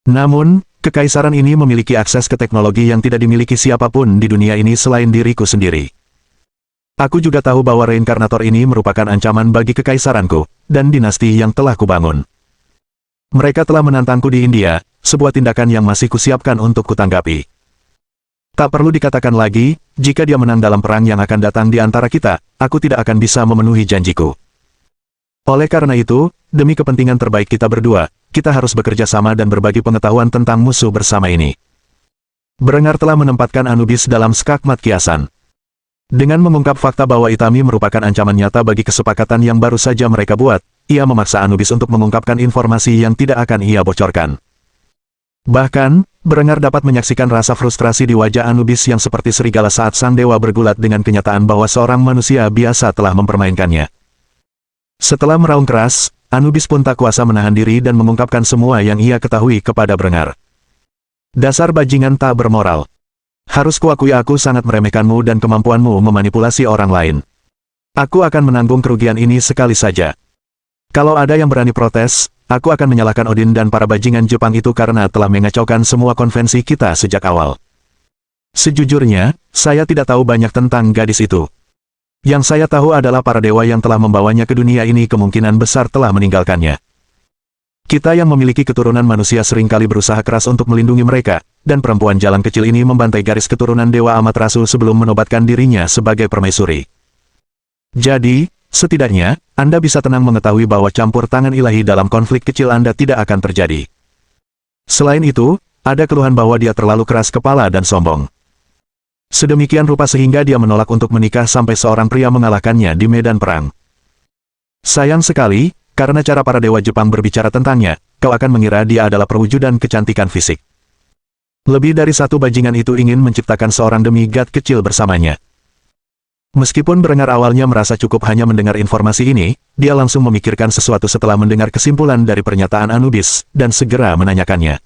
Namun, kekaisaran ini memiliki akses ke teknologi yang tidak dimiliki siapapun di dunia ini selain diriku sendiri. Aku juga tahu bahwa reinkarnator ini merupakan ancaman bagi kekaisaranku, dan dinasti yang telah kubangun. Mereka telah menantangku di India, sebuah tindakan yang masih kusiapkan untuk kutanggapi. Tak perlu dikatakan lagi, jika dia menang dalam perang yang akan datang di antara kita, aku tidak akan bisa memenuhi janjiku. Oleh karena itu, demi kepentingan terbaik kita berdua, kita harus bekerja sama dan berbagi pengetahuan tentang musuh bersama ini. Berengar telah menempatkan Anubis dalam skakmat kiasan. Dengan mengungkap fakta bahwa Itami merupakan ancaman nyata bagi kesepakatan yang baru saja mereka buat, ia memaksa Anubis untuk mengungkapkan informasi yang tidak akan ia bocorkan. Bahkan, Berengar dapat menyaksikan rasa frustrasi di wajah Anubis yang seperti serigala saat sang dewa bergulat dengan kenyataan bahwa seorang manusia biasa telah mempermainkannya. Setelah meraung keras, Anubis pun tak kuasa menahan diri dan mengungkapkan semua yang ia ketahui kepada Berengar. Dasar bajingan tak bermoral. Harus kuakui aku sangat meremehkanmu dan kemampuanmu memanipulasi orang lain. Aku akan menanggung kerugian ini sekali saja. Kalau ada yang berani protes, aku akan menyalahkan Odin dan para bajingan Jepang itu karena telah mengacaukan semua konvensi kita sejak awal. Sejujurnya, saya tidak tahu banyak tentang gadis itu. Yang saya tahu adalah para dewa yang telah membawanya ke dunia ini kemungkinan besar telah meninggalkannya. Kita yang memiliki keturunan manusia seringkali berusaha keras untuk melindungi mereka, dan perempuan jalan kecil ini membantai garis keturunan Dewa Amaterasu sebelum menobatkan dirinya sebagai permaisuri. Jadi, setidaknya, Anda bisa tenang mengetahui bahwa campur tangan ilahi dalam konflik kecil Anda tidak akan terjadi. Selain itu, ada keluhan bahwa dia terlalu keras kepala dan sombong. Sedemikian rupa sehingga dia menolak untuk menikah sampai seorang pria mengalahkannya di medan perang. Sayang sekali, karena cara para dewa Jepang berbicara tentangnya, kau akan mengira dia adalah perwujudan kecantikan fisik. Lebih dari satu bajingan itu ingin menciptakan seorang demigod kecil bersamanya. Meskipun Berengar awalnya merasa cukup hanya mendengar informasi ini, dia langsung memikirkan sesuatu setelah mendengar kesimpulan dari pernyataan Anubis, dan segera menanyakannya.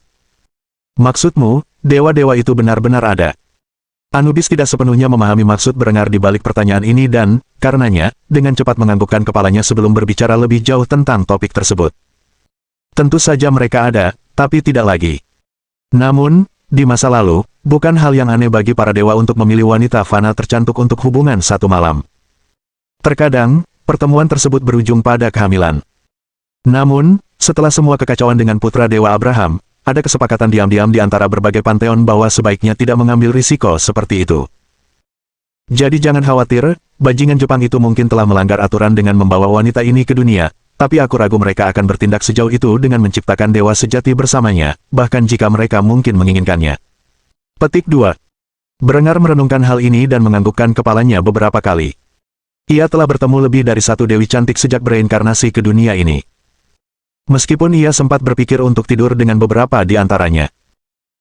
Maksudmu, dewa-dewa itu benar-benar ada? Anubis tidak sepenuhnya memahami maksud Berengar di balik pertanyaan ini dan, karenanya, dengan cepat menganggukkan kepalanya sebelum berbicara lebih jauh tentang topik tersebut. Tentu saja mereka ada, tapi tidak lagi. Namun, di masa lalu, bukan hal yang aneh bagi para dewa untuk memilih wanita fana tercantik untuk hubungan satu malam. Terkadang, pertemuan tersebut berujung pada kehamilan. Namun, setelah semua kekacauan dengan putra dewa Abraham, ada kesepakatan diam-diam di antara berbagai panteon bahwa sebaiknya tidak mengambil risiko seperti itu. Jadi jangan khawatir, bajingan Jepang itu mungkin telah melanggar aturan dengan membawa wanita ini ke dunia, tapi aku ragu mereka akan bertindak sejauh itu dengan menciptakan dewa sejati bersamanya, bahkan jika mereka mungkin menginginkannya. Petik 2. Berengar merenungkan hal ini dan menganggukkan kepalanya beberapa kali. Ia telah bertemu lebih dari satu dewi cantik sejak bereinkarnasi ke dunia ini. Meskipun ia sempat berpikir untuk tidur dengan beberapa di antaranya.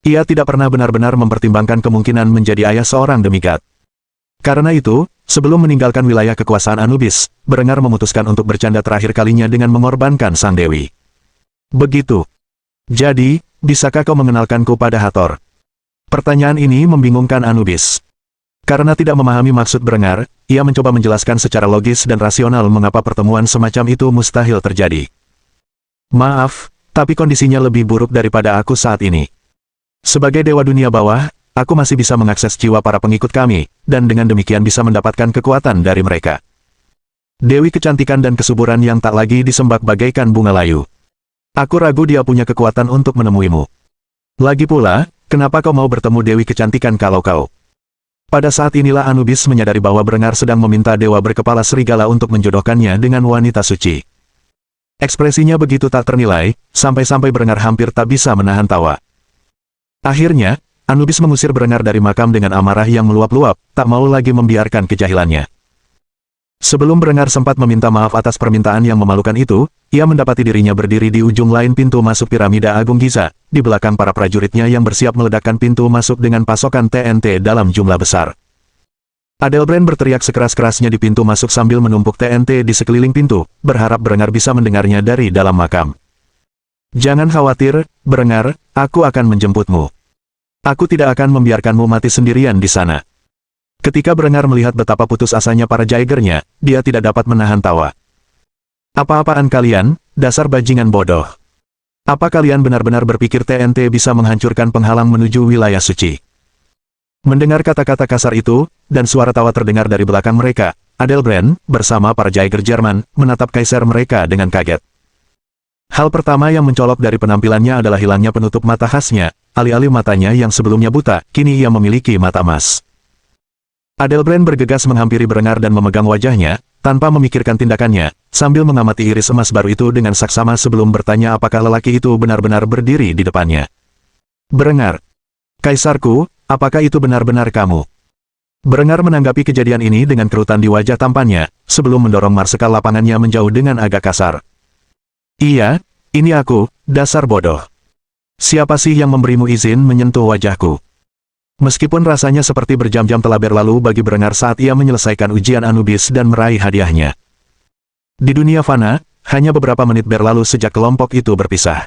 Ia tidak pernah benar-benar mempertimbangkan kemungkinan menjadi ayah seorang demigod. Karena itu, sebelum meninggalkan wilayah kekuasaan Anubis, Berengar memutuskan untuk bercanda terakhir kalinya dengan mengorbankan sang dewi. Begitu. Jadi, bisakah kau mengenalkanku pada Hathor? Pertanyaan ini membingungkan Anubis. Karena tidak memahami maksud Berengar, ia mencoba menjelaskan secara logis dan rasional mengapa pertemuan semacam itu mustahil terjadi. Maaf, tapi kondisinya lebih buruk daripada aku saat ini. Sebagai dewa dunia bawah, aku masih bisa mengakses jiwa para pengikut kami, dan dengan demikian bisa mendapatkan kekuatan dari mereka. Dewi kecantikan dan kesuburan yang tak lagi disembah bagaikan bunga layu. Aku ragu dia punya kekuatan untuk menemuimu. Lagi pula, kenapa kau mau bertemu Dewi Kecantikan kalau kau? Pada saat inilah Anubis menyadari bahwa Berengar sedang meminta dewa berkepala serigala untuk menjodohkannya dengan wanita suci. Ekspresinya begitu tak ternilai, sampai-sampai Berengar hampir tak bisa menahan tawa. Akhirnya, Anubis mengusir Berengar dari makam dengan amarah yang meluap-luap, tak mau lagi membiarkan kejahilannya. Sebelum Berengar sempat meminta maaf atas permintaan yang memalukan itu, ia mendapati dirinya berdiri di ujung lain pintu masuk piramida Agung Giza, di belakang para prajuritnya yang bersiap meledakkan pintu masuk dengan pasokan TNT dalam jumlah besar. Adelbrand berteriak sekeras-kerasnya di pintu masuk sambil menumpuk TNT di sekeliling pintu, berharap Berengar bisa mendengarnya dari dalam makam. "Jangan khawatir, Berengar, aku akan menjemputmu. Aku tidak akan membiarkanmu mati sendirian di sana." Ketika Berengar melihat betapa putus asanya para Jaegernya, dia tidak dapat menahan tawa. "Apa-apaan kalian, dasar bajingan bodoh? Apa kalian benar-benar berpikir TNT bisa menghancurkan penghalang menuju wilayah suci?" Mendengar kata-kata kasar itu, dan suara tawa terdengar dari belakang mereka, Adelbrand, bersama para Jaeger Jerman, menatap kaisar mereka dengan kaget. Hal pertama yang mencolok dari penampilannya adalah hilangnya penutup mata khasnya, alih-alih matanya yang sebelumnya buta, kini ia memiliki mata emas. Adelbrand bergegas menghampiri Berengar dan memegang wajahnya, tanpa memikirkan tindakannya, sambil mengamati iris emas baru itu dengan saksama sebelum bertanya apakah lelaki itu benar-benar berdiri di depannya. "Berengar, kaisarku, apakah itu benar-benar kamu?" Berengar menanggapi kejadian ini dengan kerutan di wajah tampannya, sebelum mendorong marsekal lapangannya menjauh dengan agak kasar. "Iya, ini aku, dasar bodoh. Siapa sih yang memberimu izin menyentuh wajahku?" Meskipun rasanya seperti berjam-jam telah berlalu bagi Berengar saat ia menyelesaikan ujian Anubis dan meraih hadiahnya. Di dunia fana, hanya beberapa menit berlalu sejak kelompok itu berpisah.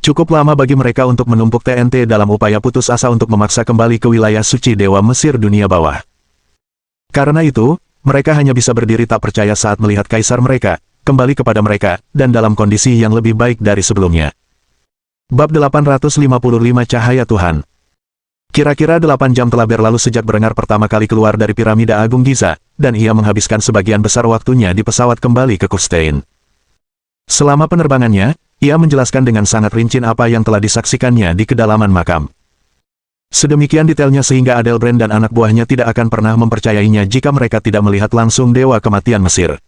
Cukup lama bagi mereka untuk menumpuk TNT dalam upaya putus asa untuk memaksa kembali ke wilayah suci Dewa Mesir dunia bawah. Karena itu, mereka hanya bisa berdiri tak percaya saat melihat kaisar mereka, kembali kepada mereka, dan dalam kondisi yang lebih baik dari sebelumnya. Bab 855 Cahaya Tuhan. Kira-kira 8 jam telah berlalu sejak Berengar pertama kali keluar dari piramida Agung Giza, dan ia menghabiskan sebagian besar waktunya di pesawat kembali ke Kufstein. Selama penerbangannya, ia menjelaskan dengan sangat rinci apa yang telah disaksikannya di kedalaman makam. Sedemikian detailnya sehingga Adelbrand dan anak buahnya tidak akan pernah mempercayainya jika mereka tidak melihat langsung Dewa Kematian Mesir.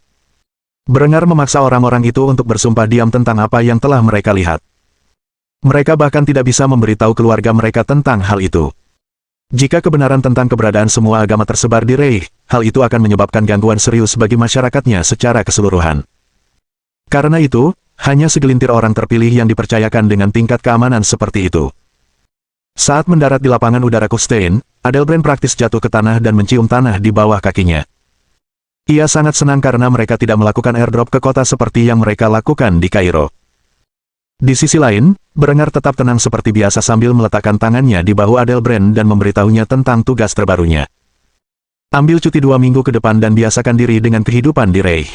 Berengar memaksa orang-orang itu untuk bersumpah diam tentang apa yang telah mereka lihat. Mereka bahkan tidak bisa memberitahu keluarga mereka tentang hal itu. Jika kebenaran tentang keberadaan semua agama tersebar di Reich, hal itu akan menyebabkan gangguan serius bagi masyarakatnya secara keseluruhan. Karena itu, hanya segelintir orang terpilih yang dipercayakan dengan tingkat keamanan seperti itu. Saat mendarat di lapangan udara Kufstein, Adelbrand praktis jatuh ke tanah dan mencium tanah di bawah kakinya. Ia sangat senang karena mereka tidak melakukan airdrop ke kota seperti yang mereka lakukan di Kairo. Di sisi lain, Berengar tetap tenang seperti biasa sambil meletakkan tangannya di bahu Adelbrand dan memberitahunya tentang tugas terbarunya. "Ambil cuti 2 minggu ke depan dan biasakan diri dengan kehidupan di Reich.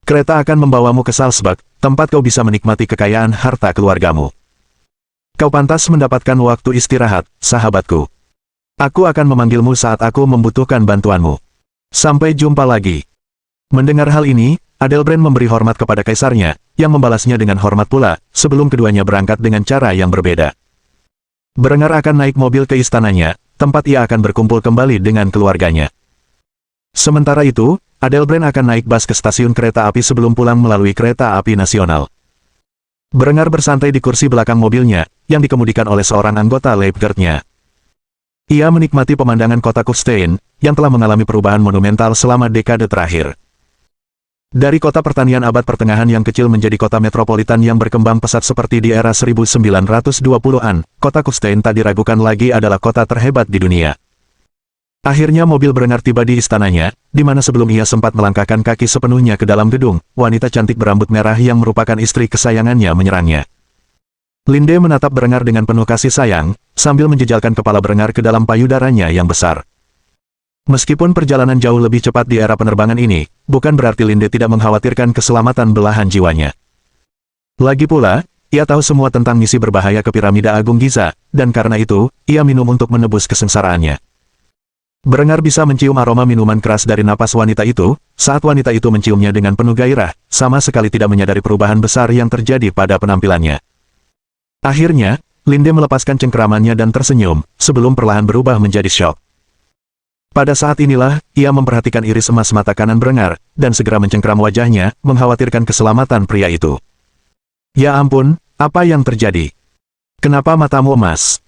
Kereta akan membawamu ke Salzburg, tempat kau bisa menikmati kekayaan harta keluargamu. Kau pantas mendapatkan waktu istirahat, sahabatku. Aku akan memanggilmu saat aku membutuhkan bantuanmu. Sampai jumpa lagi." Mendengar hal ini, Adelbrand memberi hormat kepada kaisarnya, yang membalasnya dengan hormat pula, sebelum keduanya berangkat dengan cara yang berbeda. Berengar akan naik mobil ke istananya, tempat ia akan berkumpul kembali dengan keluarganya. Sementara itu, Adelbrand akan naik bus ke stasiun kereta api sebelum pulang melalui kereta api nasional. Berengar bersantai di kursi belakang mobilnya, yang dikemudikan oleh seorang anggota Leibgarde-nya. Ia menikmati pemandangan kota Kufstein, yang telah mengalami perubahan monumental selama dekade terakhir. Dari kota pertanian abad pertengahan yang kecil menjadi kota metropolitan yang berkembang pesat seperti di era 1920-an, kota Kufstein tak diragukan lagi adalah kota terhebat di dunia. Akhirnya mobil Berengar tiba di istananya, di mana sebelum ia sempat melangkahkan kaki sepenuhnya ke dalam gedung, wanita cantik berambut merah yang merupakan istri kesayangannya menyerangnya. Linde menatap Berengar dengan penuh kasih sayang, sambil menjejalkan kepala Berengar ke dalam payudaranya yang besar. Meskipun perjalanan jauh lebih cepat di era penerbangan ini, bukan berarti Linde tidak mengkhawatirkan keselamatan belahan jiwanya. Lagi pula, ia tahu semua tentang misi berbahaya ke piramida Agung Giza, dan karena itu, ia minum untuk menebus kesengsaraannya. Berengar bisa mencium aroma minuman keras dari napas wanita itu, saat wanita itu menciumnya dengan penuh gairah, sama sekali tidak menyadari perubahan besar yang terjadi pada penampilannya. Akhirnya, Linde melepaskan cengkeramannya dan tersenyum, sebelum perlahan berubah menjadi syok. Pada saat inilah, ia memperhatikan iris emas mata kanan Berengar, dan segera mencengkeram wajahnya, mengkhawatirkan keselamatan pria itu. Ya ampun, apa yang terjadi? Kenapa matamu emas?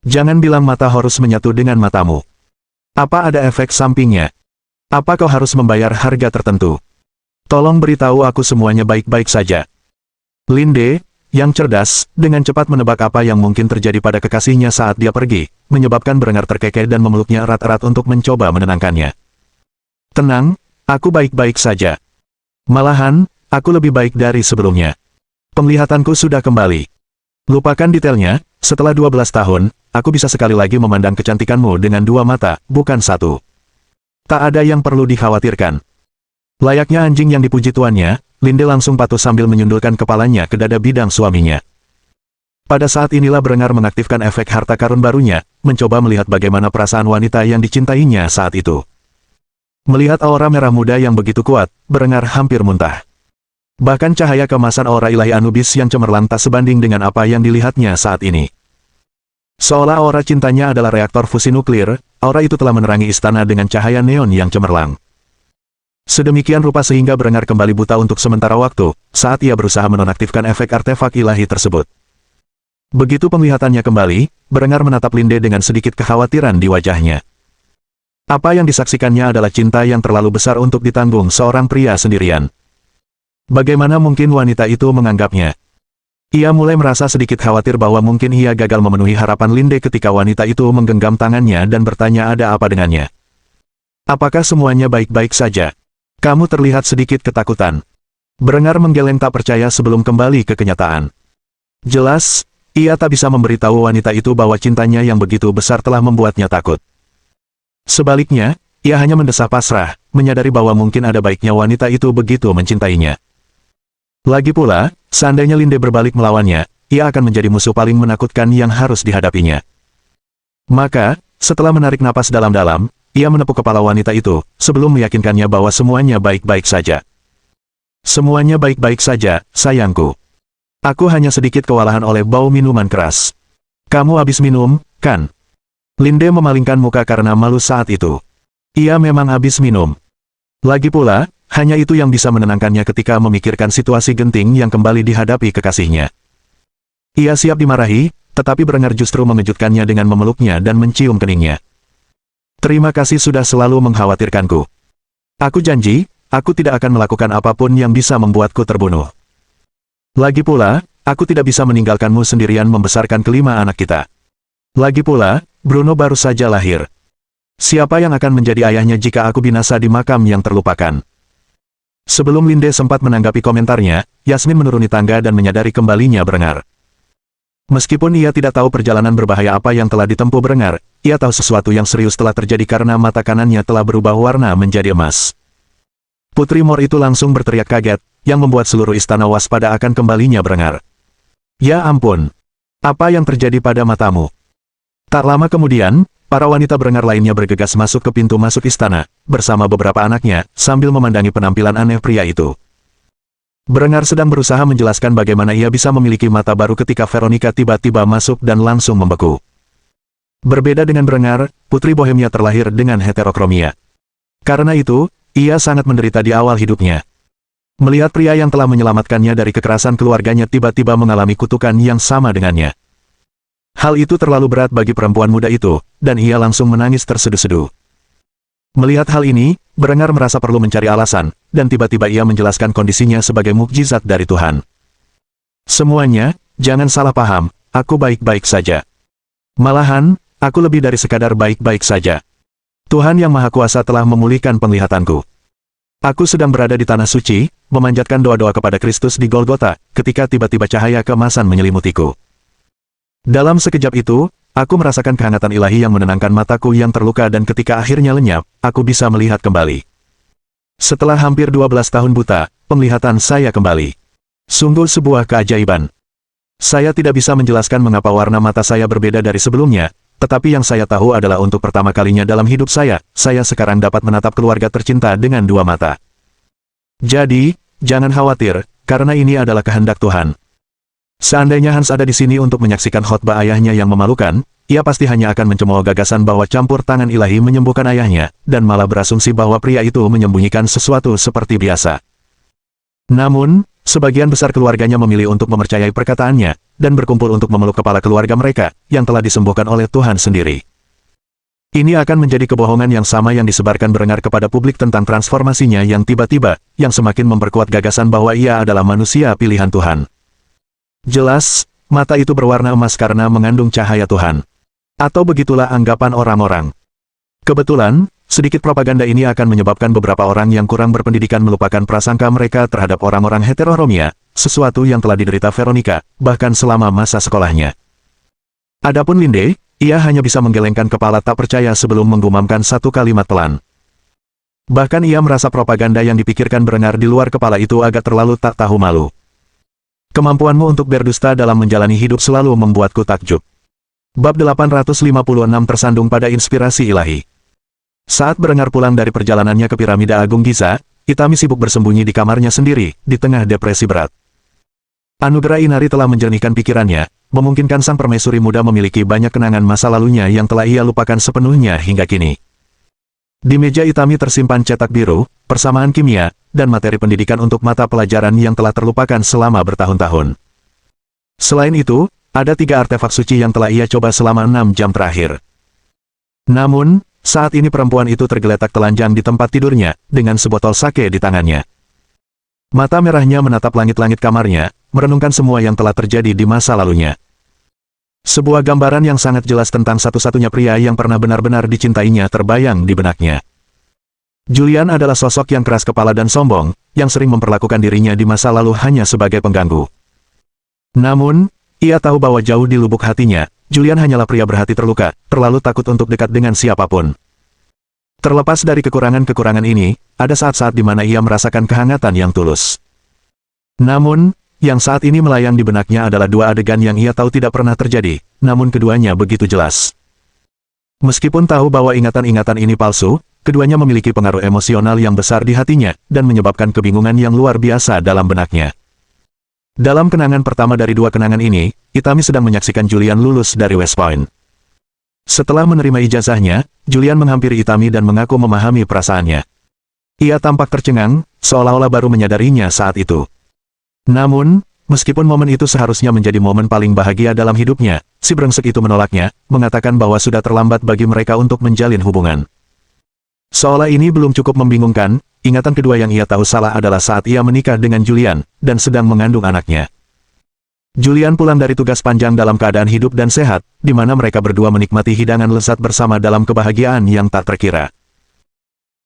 Jangan bilang mata Horus menyatu dengan matamu. Apa ada efek sampingnya? Apa kau harus membayar harga tertentu? Tolong beritahu aku semuanya baik-baik saja. Linde, yang cerdas, dengan cepat menebak apa yang mungkin terjadi pada kekasihnya saat dia pergi, menyebabkan Berengar terkekeh dan memeluknya erat-erat untuk mencoba menenangkannya. Tenang, aku baik-baik saja. Malahan, aku lebih baik dari sebelumnya. Penglihatanku sudah kembali. Lupakan detailnya, setelah 12 tahun, aku bisa sekali lagi memandang kecantikanmu dengan dua mata, bukan satu. Tak ada yang perlu dikhawatirkan. Layaknya anjing yang dipuji tuannya, Linde langsung patuh sambil menyundulkan kepalanya ke dada bidang suaminya. Pada saat inilah Berengar mengaktifkan efek harta karun barunya, mencoba melihat bagaimana perasaan wanita yang dicintainya saat itu. Melihat aura merah muda yang begitu kuat, Berengar hampir muntah. Bahkan cahaya kemasan aura ilahi Anubis yang cemerlang tak sebanding dengan apa yang dilihatnya saat ini. Seolah aura cintanya adalah reaktor fusi nuklir, aura itu telah menerangi istana dengan cahaya neon yang cemerlang. Sedemikian rupa sehingga Berengar kembali buta untuk sementara waktu, saat ia berusaha menonaktifkan efek artefak ilahi tersebut. Begitu penglihatannya kembali, Berengar menatap Linde dengan sedikit kekhawatiran di wajahnya. Apa yang disaksikannya adalah cinta yang terlalu besar untuk ditanggung seorang pria sendirian. Bagaimana mungkin wanita itu menganggapnya? Ia mulai merasa sedikit khawatir bahwa mungkin ia gagal memenuhi harapan Linde ketika wanita itu menggenggam tangannya dan bertanya ada apa dengannya. Apakah semuanya baik-baik saja? Kamu terlihat sedikit ketakutan. Berengar menggeleng tak percaya sebelum kembali ke kenyataan. Jelas, ia tak bisa memberitahu wanita itu bahwa cintanya yang begitu besar telah membuatnya takut. Sebaliknya, ia hanya mendesah pasrah, menyadari bahwa mungkin ada baiknya wanita itu begitu mencintainya. Lagi pula, seandainya Linde berbalik melawannya, ia akan menjadi musuh paling menakutkan yang harus dihadapinya. Maka, setelah menarik napas dalam-dalam, ia menepuk kepala wanita itu, sebelum meyakinkannya bahwa semuanya baik-baik saja. Semuanya baik-baik saja, sayangku. Aku hanya sedikit kewalahan oleh bau minuman keras. Kamu habis minum, kan? Linde memalingkan muka karena malu saat itu. Ia memang habis minum. Lagi pula, hanya itu yang bisa menenangkannya ketika memikirkan situasi genting yang kembali dihadapi kekasihnya. Ia siap dimarahi, tetapi Berengar justru mengejutkannya dengan memeluknya dan mencium keningnya. Terima kasih sudah selalu mengkhawatirkanku. Aku janji, aku tidak akan melakukan apapun yang bisa membuatku terbunuh. Lagi pula, aku tidak bisa meninggalkanmu sendirian membesarkan kelima anak kita. Lagi pula, Bruno baru saja lahir. Siapa yang akan menjadi ayahnya jika aku binasa di makam yang terlupakan? Sebelum Linde sempat menanggapi komentarnya, Yasmin menuruni tangga dan menyadari kembalinya Berengar. Meskipun ia tidak tahu perjalanan berbahaya apa yang telah ditempuh Berengar, ia tahu sesuatu yang serius telah terjadi karena mata kanannya telah berubah warna menjadi emas. Putri Mor itu langsung berteriak kaget, yang membuat seluruh istana waspada akan kembalinya Berengar. Ya ampun! Apa yang terjadi pada matamu? Tak lama kemudian, para wanita Berengar lainnya bergegas masuk ke pintu masuk istana, bersama beberapa anaknya, sambil memandangi penampilan aneh pria itu. Berengar sedang berusaha menjelaskan bagaimana ia bisa memiliki mata baru ketika Veronica tiba-tiba masuk dan langsung membeku. Berbeda dengan Berengar, Putri Bohemia terlahir dengan heterokromia. Karena itu, ia sangat menderita di awal hidupnya. Melihat pria yang telah menyelamatkannya dari kekerasan keluarganya tiba-tiba mengalami kutukan yang sama dengannya. Hal itu terlalu berat bagi perempuan muda itu, dan ia langsung menangis terseduh-seduh. Melihat hal ini, Berengar merasa perlu mencari alasan, dan tiba-tiba ia menjelaskan kondisinya sebagai mukjizat dari Tuhan. Semuanya, jangan salah paham, aku baik-baik saja. Malahan, aku lebih dari sekadar baik-baik saja. Tuhan Yang Maha Kuasa telah memulihkan penglihatanku. Aku sedang berada di Tanah Suci, memanjatkan doa-doa kepada Kristus di Golgota, ketika tiba-tiba cahaya keemasan menyelimutiku. Dalam sekejap itu, aku merasakan kehangatan ilahi yang menenangkan mataku yang terluka dan ketika akhirnya lenyap, aku bisa melihat kembali. Setelah hampir 12 tahun buta, penglihatan saya kembali. Sungguh sebuah keajaiban. Saya tidak bisa menjelaskan mengapa warna mata saya berbeda dari sebelumnya, tetapi yang saya tahu adalah untuk pertama kalinya dalam hidup saya sekarang dapat menatap keluarga tercinta dengan dua mata. Jadi, jangan khawatir, karena ini adalah kehendak Tuhan. Seandainya Hans ada di sini untuk menyaksikan khotbah ayahnya yang memalukan, ia pasti hanya akan mencemooh gagasan bahwa campur tangan ilahi menyembuhkan ayahnya, dan malah berasumsi bahwa pria itu menyembunyikan sesuatu seperti biasa. Namun, sebagian besar keluarganya memilih untuk mempercayai perkataannya, dan berkumpul untuk memeluk kepala keluarga mereka, yang telah disembuhkan oleh Tuhan sendiri. Ini akan menjadi kebohongan yang sama yang disebarkan Berengar kepada publik tentang transformasinya yang tiba-tiba, yang semakin memperkuat gagasan bahwa ia adalah manusia pilihan Tuhan. Jelas, mata itu berwarna emas karena mengandung cahaya Tuhan. Atau begitulah anggapan orang-orang. Kebetulan, sedikit propaganda ini akan menyebabkan beberapa orang yang kurang berpendidikan melupakan prasangka mereka terhadap orang-orang heteroromia, sesuatu yang telah diderita Veronica, bahkan selama masa sekolahnya. Adapun Linde, ia hanya bisa menggelengkan kepala tak percaya sebelum menggumamkan satu kalimat pelan. Bahkan ia merasa propaganda yang dipikirkan Berengar di luar kepala itu agak terlalu tak tahu malu. Kemampuanmu untuk berdusta dalam menjalani hidup selalu membuatku takjub. Bab 856 tersandung pada inspirasi ilahi. Saat Berengar pulang dari perjalanannya ke Piramida Agung Giza, Itami sibuk bersembunyi di kamarnya sendiri, di tengah depresi berat. Anugerah Inari telah menjernihkan pikirannya, memungkinkan sang permaisuri muda memiliki banyak kenangan masa lalunya yang telah ia lupakan sepenuhnya hingga kini. Di meja Itami tersimpan cetak biru, persamaan kimia, dan materi pendidikan untuk mata pelajaran yang telah terlupakan selama bertahun-tahun. Selain itu, ada 3 artefak suci yang telah ia coba selama 6 jam terakhir. Namun, saat ini perempuan itu tergeletak telanjang di tempat tidurnya, dengan sebotol sake di tangannya. Mata merahnya menatap langit-langit kamarnya, merenungkan semua yang telah terjadi di masa lalunya. Sebuah gambaran yang sangat jelas tentang satu-satunya pria yang pernah benar-benar dicintainya terbayang di benaknya. Julian adalah sosok yang keras kepala dan sombong, yang sering memperlakukan dirinya di masa lalu hanya sebagai pengganggu. Namun, ia tahu bahwa jauh di lubuk hatinya, Julian hanyalah pria berhati terluka, terlalu takut untuk dekat dengan siapapun. Terlepas dari kekurangan-kekurangan ini, ada saat-saat di mana ia merasakan kehangatan yang tulus. Namun, yang saat ini melayang di benaknya adalah 2 adegan yang ia tahu tidak pernah terjadi, namun keduanya begitu jelas. Meskipun tahu bahwa ingatan-ingatan ini palsu, keduanya memiliki pengaruh emosional yang besar di hatinya, dan menyebabkan kebingungan yang luar biasa dalam benaknya. Dalam kenangan pertama dari 2 kenangan ini, Itami sedang menyaksikan Julian lulus dari West Point. Setelah menerima ijazahnya, Julian menghampiri Itami dan mengaku memahami perasaannya. Ia tampak tercengang, seolah-olah baru menyadarinya saat itu. Namun, meskipun momen itu seharusnya menjadi momen paling bahagia dalam hidupnya, si brengsek itu menolaknya, mengatakan bahwa sudah terlambat bagi mereka untuk menjalin hubungan. Seolah ini belum cukup membingungkan, ingatan kedua yang ia tahu salah adalah saat ia menikah dengan Julian, dan sedang mengandung anaknya. Julian pulang dari tugas panjang dalam keadaan hidup dan sehat, di mana mereka berdua menikmati hidangan lezat bersama dalam kebahagiaan yang tak terkira.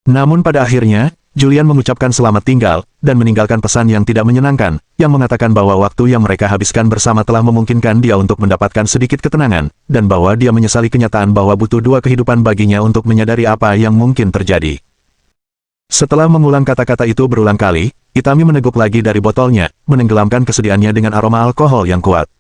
Namun pada akhirnya, Julian mengucapkan selamat tinggal, dan meninggalkan pesan yang tidak menyenangkan, yang mengatakan bahwa waktu yang mereka habiskan bersama telah memungkinkan dia untuk mendapatkan sedikit ketenangan, dan bahwa dia menyesali kenyataan bahwa butuh 2 kehidupan baginya untuk menyadari apa yang mungkin terjadi. Setelah mengulang kata-kata itu berulang kali, Itami meneguk lagi dari botolnya, menenggelamkan kesedihannya dengan aroma alkohol yang kuat.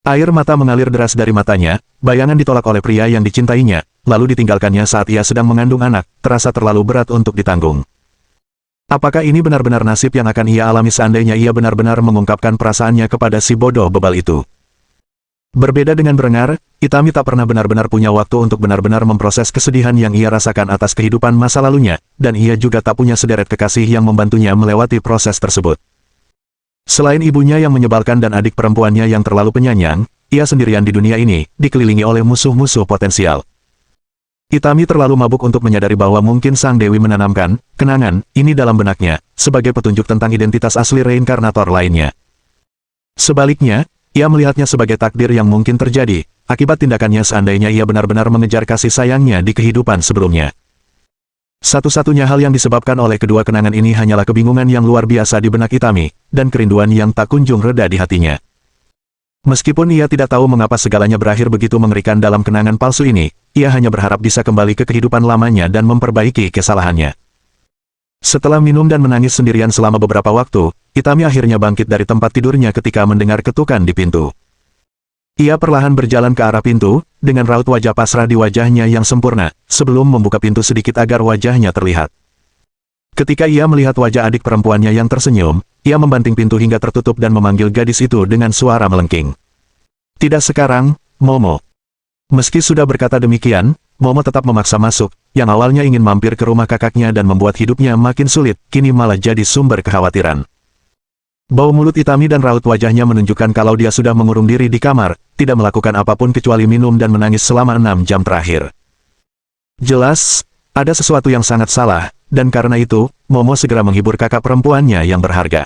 Air mata mengalir deras dari matanya, bayangan ditolak oleh pria yang dicintainya, lalu ditinggalkannya saat ia sedang mengandung anak, terasa terlalu berat untuk ditanggung. Apakah ini benar-benar nasib yang akan ia alami seandainya ia benar-benar mengungkapkan perasaannya kepada si bodoh bebal itu? Berbeda dengan Berengar, Itami tak pernah benar-benar punya waktu untuk benar-benar memproses kesedihan yang ia rasakan atas kehidupan masa lalunya, dan ia juga tak punya sederet kekasih yang membantunya melewati proses tersebut. Selain ibunya yang menyebalkan dan adik perempuannya yang terlalu penyayang, ia sendirian di dunia ini, dikelilingi oleh musuh-musuh potensial. Itami terlalu mabuk untuk menyadari bahwa mungkin Sang Dewi menanamkan kenangan ini dalam benaknya, sebagai petunjuk tentang identitas asli reinkarnator lainnya. Sebaliknya, ia melihatnya sebagai takdir yang mungkin terjadi, akibat tindakannya seandainya ia benar-benar mengejar kasih sayangnya di kehidupan sebelumnya. Satu-satunya hal yang disebabkan oleh kedua kenangan ini hanyalah kebingungan yang luar biasa di benak Itami, dan kerinduan yang tak kunjung reda di hatinya. Meskipun ia tidak tahu mengapa segalanya berakhir begitu mengerikan dalam kenangan palsu ini, ia hanya berharap bisa kembali ke kehidupan lamanya dan memperbaiki kesalahannya. Setelah minum dan menangis sendirian selama beberapa waktu, Itami akhirnya bangkit dari tempat tidurnya ketika mendengar ketukan di pintu. Ia perlahan berjalan ke arah pintu, dengan raut wajah pasrah di wajahnya yang sempurna, sebelum membuka pintu sedikit agar wajahnya terlihat. Ketika ia melihat wajah adik perempuannya yang tersenyum, ia membanting pintu hingga tertutup dan memanggil gadis itu dengan suara melengking. Tidak sekarang, Momo. Meski sudah berkata demikian, Momo tetap memaksa masuk, yang awalnya ingin mampir ke rumah kakaknya dan membuat hidupnya makin sulit, kini malah jadi sumber kekhawatiran. Bau mulut Itami dan raut wajahnya menunjukkan kalau dia sudah mengurung diri di kamar, tidak melakukan apapun kecuali minum dan menangis selama 6 jam terakhir. Jelas, ada sesuatu yang sangat salah, dan karena itu, Momo segera menghibur kakak perempuannya yang berharga.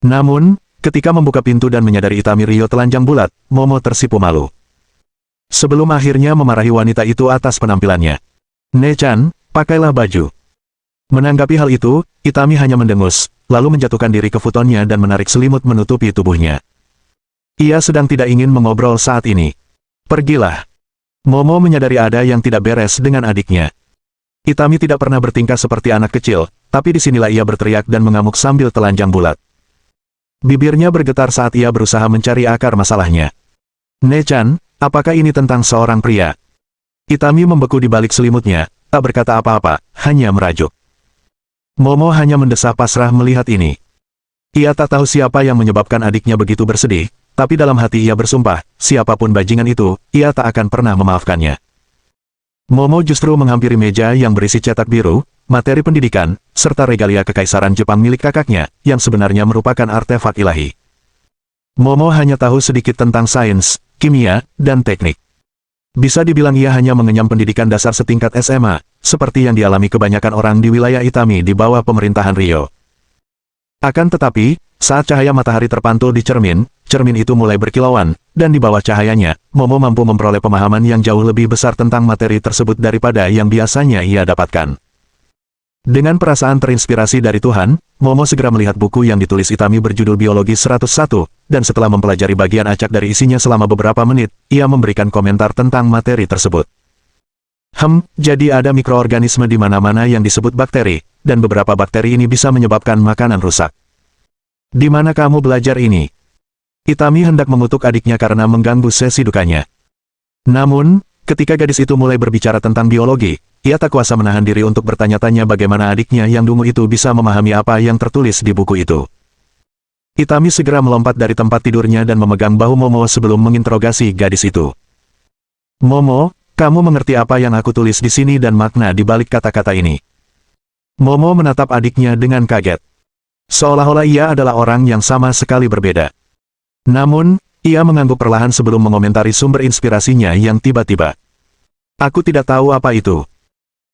Namun, ketika membuka pintu dan menyadari Itami Ryo telanjang bulat, Momo tersipu malu. Sebelum akhirnya memarahi wanita itu atas penampilannya. "Ne-chan, pakailah baju." Menanggapi hal itu, Itami hanya mendengus, lalu menjatuhkan diri ke futonnya dan menarik selimut menutupi tubuhnya. Ia sedang tidak ingin mengobrol saat ini. "Pergilah." Momo menyadari ada yang tidak beres dengan adiknya. Itami tidak pernah bertingkah seperti anak kecil, tapi disinilah ia berteriak dan mengamuk sambil telanjang bulat. Bibirnya bergetar saat ia berusaha mencari akar masalahnya. "Ne-chan, apakah ini tentang seorang pria?" Itami membeku di balik selimutnya, tak berkata apa-apa, hanya merajuk. Momo hanya mendesah pasrah melihat ini. Ia tak tahu siapa yang menyebabkan adiknya begitu bersedih, tapi dalam hati ia bersumpah, siapapun bajingan itu, ia tak akan pernah memaafkannya. Momo justru menghampiri meja yang berisi cetak biru, materi pendidikan, serta regalia kekaisaran Jepang milik kakaknya, yang sebenarnya merupakan artefak ilahi. Momo hanya tahu sedikit tentang sains, kimia, dan teknik. Bisa dibilang ia hanya mengenyam pendidikan dasar setingkat SMA, seperti yang dialami kebanyakan orang di wilayah Itami di bawah pemerintahan Ryo. Akan tetapi, saat cahaya matahari terpantul di cermin itu mulai berkilauan, dan di bawah cahayanya, Momo mampu memperoleh pemahaman yang jauh lebih besar tentang materi tersebut daripada yang biasanya ia dapatkan. Dengan perasaan terinspirasi dari Tuhan, Momo segera melihat buku yang ditulis Itami berjudul Biologi 101, dan setelah mempelajari bagian acak dari isinya selama beberapa menit, ia memberikan komentar tentang materi tersebut. Jadi ada mikroorganisme di mana-mana yang disebut bakteri, dan beberapa bakteri ini bisa menyebabkan makanan rusak. Di mana kamu belajar ini? Itami hendak mengutuk adiknya karena mengganggu sesi dukanya. Namun, ketika gadis itu mulai berbicara tentang biologi, ia tak kuasa menahan diri untuk bertanya-tanya bagaimana adiknya yang dungu itu bisa memahami apa yang tertulis di buku itu. Itami segera melompat dari tempat tidurnya dan memegang bahu Momo sebelum menginterogasi gadis itu. "Momo, kamu mengerti apa yang aku tulis di sini dan makna di balik kata-kata ini?" Momo menatap adiknya dengan kaget. Seolah-olah ia adalah orang yang sama sekali berbeda. Namun, ia mengangguk perlahan sebelum mengomentari sumber inspirasinya yang tiba-tiba. "Aku tidak tahu apa itu.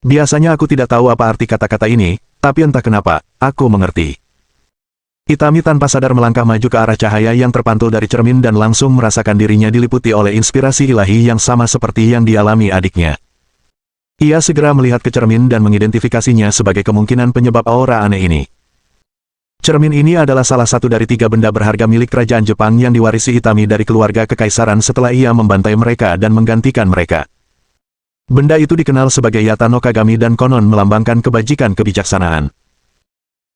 Biasanya aku tidak tahu apa arti kata-kata ini, tapi entah kenapa, aku mengerti." Itami tanpa sadar melangkah maju ke arah cahaya yang terpantul dari cermin dan langsung merasakan dirinya diliputi oleh inspirasi ilahi yang sama seperti yang dialami adiknya. Ia segera melihat ke cermin dan mengidentifikasinya sebagai kemungkinan penyebab aura aneh ini. Cermin ini adalah salah satu dari 3 benda berharga milik kerajaan Jepang yang diwarisi Itami dari keluarga kekaisaran setelah ia membantai mereka dan menggantikan mereka. Benda itu dikenal sebagai Yata no Kagami dan konon melambangkan kebajikan kebijaksanaan.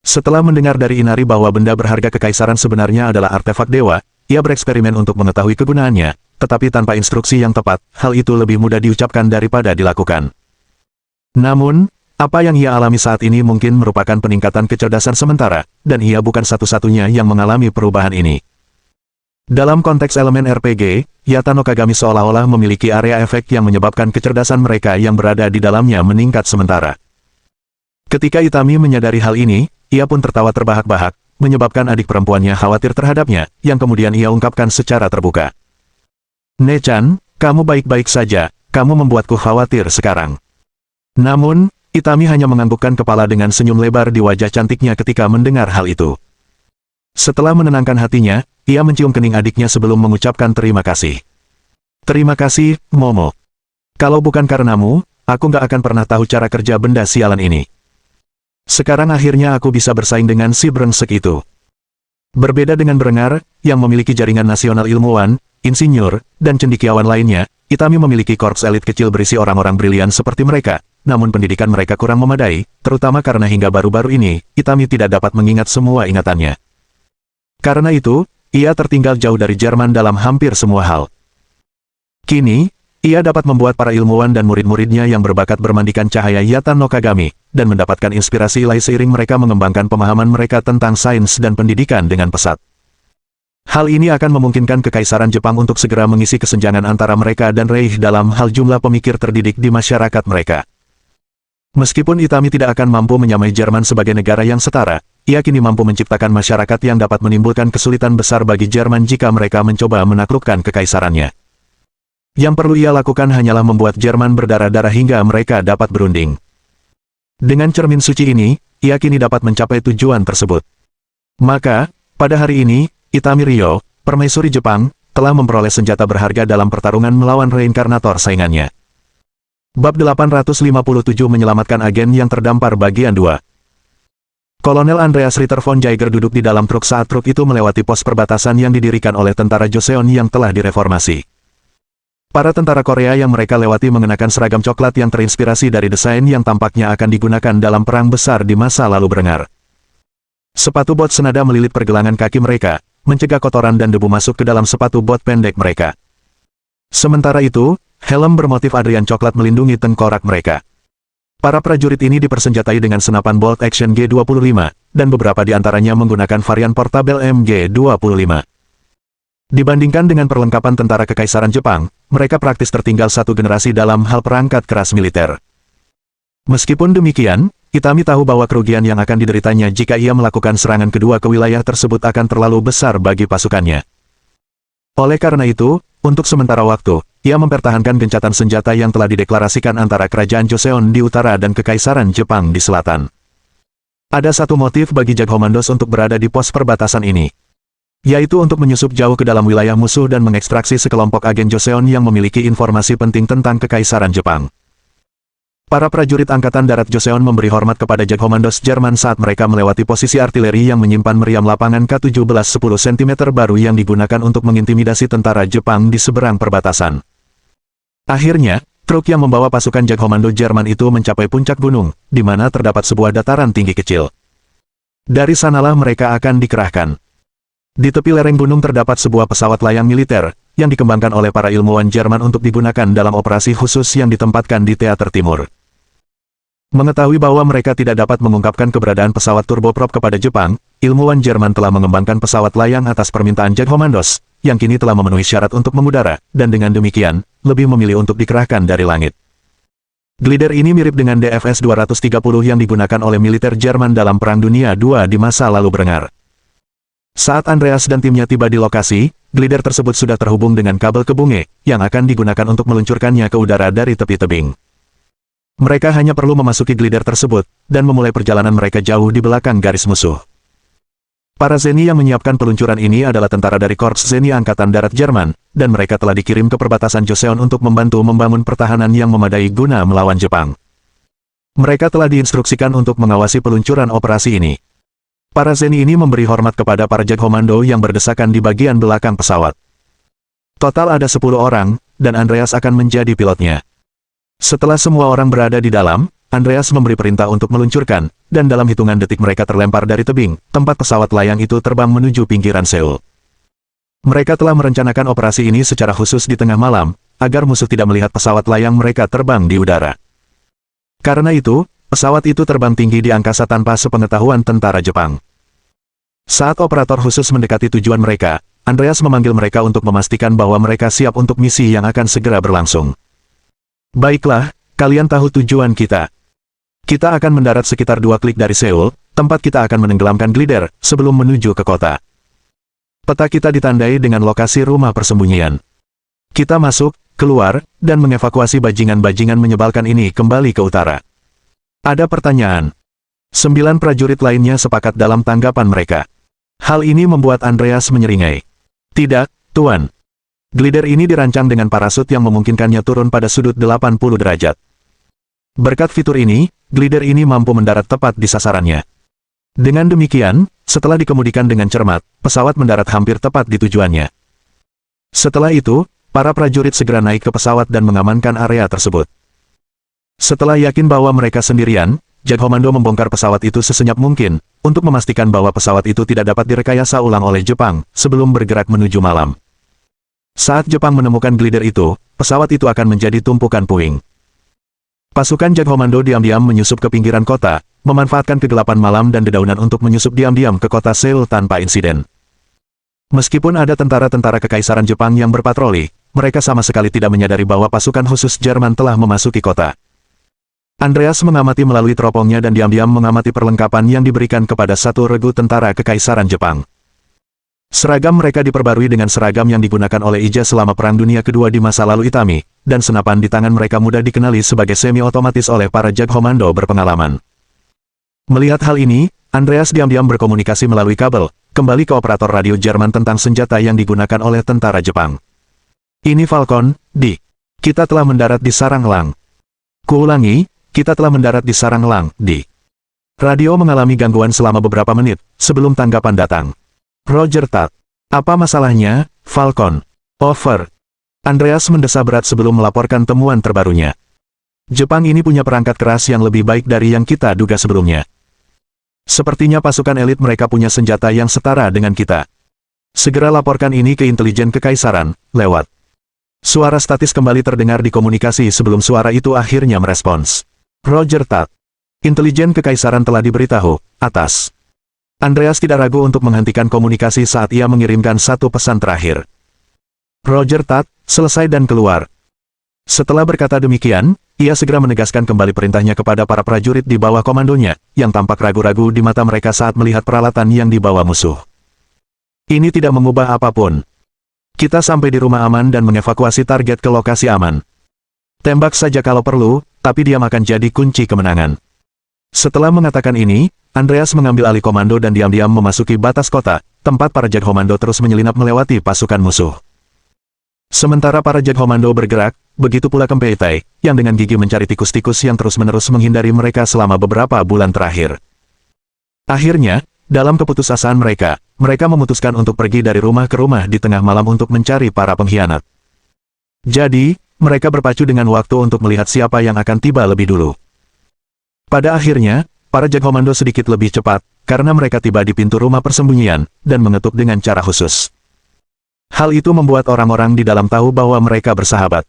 Setelah mendengar dari Inari bahwa benda berharga kekaisaran sebenarnya adalah artefak dewa, ia bereksperimen untuk mengetahui kegunaannya, tetapi tanpa instruksi yang tepat, hal itu lebih mudah diucapkan daripada dilakukan. Namun, apa yang ia alami saat ini mungkin merupakan peningkatan kecerdasan sementara, dan ia bukan satu-satunya yang mengalami perubahan ini. Dalam konteks elemen RPG, Yata no Kagami seolah-olah memiliki area efek yang menyebabkan kecerdasan mereka yang berada di dalamnya meningkat sementara. Ketika Itami menyadari hal ini, ia pun tertawa terbahak-bahak, menyebabkan adik perempuannya khawatir terhadapnya, yang kemudian ia ungkapkan secara terbuka. "Ne-chan, kamu baik-baik saja, kamu membuatku khawatir sekarang." Namun, Itami hanya menganggukkan kepala dengan senyum lebar di wajah cantiknya ketika mendengar hal itu. Setelah menenangkan hatinya, ia mencium kening adiknya sebelum mengucapkan terima kasih. "Terima kasih, Momo. Kalau bukan karenamu, aku nggak akan pernah tahu cara kerja benda sialan ini. Sekarang akhirnya aku bisa bersaing dengan si brengsek itu." Berbeda dengan Brengar, yang memiliki jaringan nasional ilmuwan, insinyur, dan cendekiawan lainnya, Itami memiliki korps elit kecil berisi orang-orang brilian seperti mereka, namun pendidikan mereka kurang memadai, terutama karena hingga baru-baru ini, Itami tidak dapat mengingat semua ingatannya. Karena itu, ia tertinggal jauh dari Jerman dalam hampir semua hal. Kini, Ia dapat membuat para ilmuwan dan murid-muridnya yang berbakat bermandikan cahaya Yatan no Kagami, dan mendapatkan inspirasi ilahi seiring mereka mengembangkan pemahaman mereka tentang sains dan pendidikan dengan pesat. Hal ini akan memungkinkan Kekaisaran Jepang untuk segera mengisi kesenjangan antara mereka dan Reich dalam hal jumlah pemikir terdidik di masyarakat mereka. Meskipun Itami tidak akan mampu menyamai Jerman sebagai negara yang setara, ia kini mampu menciptakan masyarakat yang dapat menimbulkan kesulitan besar bagi Jerman jika mereka mencoba menaklukkan kekaisarannya. Yang perlu ia lakukan hanyalah membuat Jerman berdarah-darah hingga mereka dapat berunding. Dengan cermin suci ini, ia kini dapat mencapai tujuan tersebut. Maka, pada hari ini, Itami Ryo, permaisuri Jepang, telah memperoleh senjata berharga dalam pertarungan melawan reinkarnator saingannya. Bab 857 menyelamatkan agen yang terdampar bagian 2. Kolonel Andreas Ritter von Jaeger duduk di dalam truk saat truk itu melewati pos perbatasan yang didirikan oleh tentara Joseon yang telah direformasi. Para tentara Korea yang mereka lewati mengenakan seragam coklat yang terinspirasi dari desain yang tampaknya akan digunakan dalam perang besar di masa lalu berengar. Sepatu bot senada melilit pergelangan kaki mereka, mencegah kotoran dan debu masuk ke dalam sepatu bot pendek mereka. Sementara itu, helm bermotif Adrian coklat melindungi tengkorak mereka. Para prajurit ini dipersenjatai dengan senapan bolt action G25, dan beberapa di antaranya menggunakan varian portabel MG25. Dibandingkan dengan perlengkapan tentara Kekaisaran Jepang, mereka praktis tertinggal satu generasi dalam hal perangkat keras militer. Meskipun demikian, Itami tahu bahwa kerugian yang akan dideritanya jika ia melakukan serangan kedua ke wilayah tersebut akan terlalu besar bagi pasukannya. Oleh karena itu, untuk sementara waktu, ia mempertahankan gencatan senjata yang telah dideklarasikan antara Kerajaan Joseon di utara dan Kekaisaran Jepang di selatan. Ada satu motif bagi Jaghomandos untuk berada di pos perbatasan ini, yaitu untuk menyusup jauh ke dalam wilayah musuh dan mengekstraksi sekelompok agen Joseon yang memiliki informasi penting tentang Kekaisaran Jepang. Para prajurit Angkatan Darat Joseon memberi hormat kepada Jaghomandos Jerman saat mereka melewati posisi artileri yang menyimpan meriam lapangan K-17 10 cm baru yang digunakan untuk mengintimidasi tentara Jepang di seberang perbatasan. Akhirnya, truk yang membawa pasukan Jaghommando Jerman itu mencapai puncak gunung, di mana terdapat sebuah dataran tinggi kecil. Dari sanalah mereka akan dikerahkan. Di tepi lereng gunung terdapat sebuah pesawat layang militer, yang dikembangkan oleh para ilmuwan Jerman untuk digunakan dalam operasi khusus yang ditempatkan di teater timur. Mengetahui bahwa mereka tidak dapat mengungkapkan keberadaan pesawat turboprop kepada Jepang, ilmuwan Jerman telah mengembangkan pesawat layang atas permintaan Jaghomandos, yang kini telah memenuhi syarat untuk mengudara, dan dengan demikian, lebih memilih untuk dikerahkan dari langit. Glider ini mirip dengan DFS-230 yang digunakan oleh militer Jerman dalam Perang Dunia II di masa lalu berengar. Saat Andreas dan timnya tiba di lokasi, glider tersebut sudah terhubung dengan kabel kebunge, yang akan digunakan untuk meluncurkannya ke udara dari tepi tebing. Mereka hanya perlu memasuki glider tersebut, dan memulai perjalanan mereka jauh di belakang garis musuh. Para Zeni yang menyiapkan peluncuran ini adalah tentara dari Korps Zeni Angkatan Darat Jerman, dan mereka telah dikirim ke perbatasan Joseon untuk membantu membangun pertahanan yang memadai guna melawan Jepang. Mereka telah diinstruksikan untuk mengawasi peluncuran operasi ini. Para Zeni ini memberi hormat kepada para Jaghommando yang berdesakan di bagian belakang pesawat. Total ada 10 orang, dan Andreas akan menjadi pilotnya. Setelah semua orang berada di dalam, Andreas memberi perintah untuk meluncurkan, dan dalam hitungan detik mereka terlempar dari tebing, tempat pesawat layang itu terbang menuju pinggiran Seoul. Mereka telah merencanakan operasi ini secara khusus di tengah malam, agar musuh tidak melihat pesawat layang mereka terbang di udara. Karena itu, pesawat itu terbang tinggi di angkasa tanpa sepengetahuan tentara Jepang. Saat operator khusus mendekati tujuan mereka, Andreas memanggil mereka untuk memastikan bahwa mereka siap untuk misi yang akan segera berlangsung. Baiklah, kalian tahu tujuan kita. Kita akan mendarat sekitar 2 klik dari Seoul, tempat kita akan menenggelamkan glider, sebelum menuju ke kota. Peta kita ditandai dengan lokasi rumah persembunyian. Kita masuk, keluar, dan mengevakuasi bajingan-bajingan menyebalkan ini kembali ke utara. Ada pertanyaan. 9 prajurit lainnya sepakat dalam tanggapan mereka. Hal ini membuat Andreas menyeringai. Tidak, Tuan. Glider ini dirancang dengan parasut yang memungkinkannya turun pada sudut 80 derajat. Berkat fitur ini, glider ini mampu mendarat tepat di sasarannya. Dengan demikian, setelah dikemudikan dengan cermat, pesawat mendarat hampir tepat di tujuannya. Setelah itu, para prajurit segera naik ke pesawat dan mengamankan area tersebut. Setelah yakin bahwa mereka sendirian, Jaghommando membongkar pesawat itu sesenyap mungkin, untuk memastikan bahwa pesawat itu tidak dapat direkayasa ulang oleh Jepang, sebelum bergerak menuju malam. Saat Jepang menemukan glider itu, pesawat itu akan menjadi tumpukan puing. Pasukan Jagdkomando diam-diam menyusup ke pinggiran kota, memanfaatkan kegelapan malam dan dedaunan untuk menyusup diam-diam ke kota Seoul tanpa insiden. Meskipun ada tentara-tentara kekaisaran Jepang yang berpatroli, mereka sama sekali tidak menyadari bahwa pasukan khusus Jerman telah memasuki kota. Andreas mengamati melalui teropongnya dan diam-diam mengamati perlengkapan yang diberikan kepada satu regu tentara kekaisaran Jepang. Seragam mereka diperbarui dengan seragam yang digunakan oleh Ija selama Perang Dunia Kedua di masa lalu Itami, dan senapan di tangan mereka mudah dikenali sebagai semi-otomatis oleh para Jagdkomando berpengalaman. Melihat hal ini, Andreas diam-diam berkomunikasi melalui kabel, kembali ke operator radio Jerman tentang senjata yang digunakan oleh tentara Jepang. Ini Falcon, Di. Kita telah mendarat di Sarang Elang. Kuulangi, kita telah mendarat di Sarang Elang, Di. Radio mengalami gangguan selama beberapa menit, sebelum tanggapan datang. Roger Tat. Apa masalahnya, Falcon? Over. Andreas mendesah berat sebelum melaporkan temuan terbarunya. Jepang ini punya perangkat keras yang lebih baik dari yang kita duga sebelumnya. Sepertinya pasukan elit mereka punya senjata yang setara dengan kita. Segera laporkan ini ke intelijen kekaisaran, lewat. Suara statis kembali terdengar di komunikasi sebelum suara itu akhirnya merespons. Roger Tat. Intelijen kekaisaran telah diberitahu, atas. Andreas tidak ragu untuk menghentikan komunikasi saat ia mengirimkan satu pesan terakhir. Roger Tat, selesai dan keluar. Setelah berkata demikian, ia segera menegaskan kembali perintahnya kepada para prajurit di bawah komandonya, yang tampak ragu-ragu di mata mereka saat melihat peralatan yang dibawa musuh. Ini tidak mengubah apapun. Kita sampai di rumah aman dan mengevakuasi target ke lokasi aman. Tembak saja kalau perlu, tapi diam akan jadi kunci kemenangan. Setelah mengatakan ini, Andreas mengambil alih komando dan diam-diam memasuki batas kota, tempat para Jagdkomando terus menyelinap melewati pasukan musuh. Sementara para Jagdkomando bergerak, begitu pula Kempeitai, yang dengan gigi mencari tikus-tikus yang terus-menerus menghindari mereka selama beberapa bulan terakhir. Akhirnya, dalam keputusasaan mereka memutuskan untuk pergi dari rumah ke rumah di tengah malam untuk mencari para pengkhianat. Jadi, mereka berpacu dengan waktu untuk melihat siapa yang akan tiba lebih dulu. Pada akhirnya, para Jagdkomando sedikit lebih cepat, karena mereka tiba di pintu rumah persembunyian, dan mengetuk dengan cara khusus. Hal itu membuat orang-orang di dalam tahu bahwa mereka bersahabat.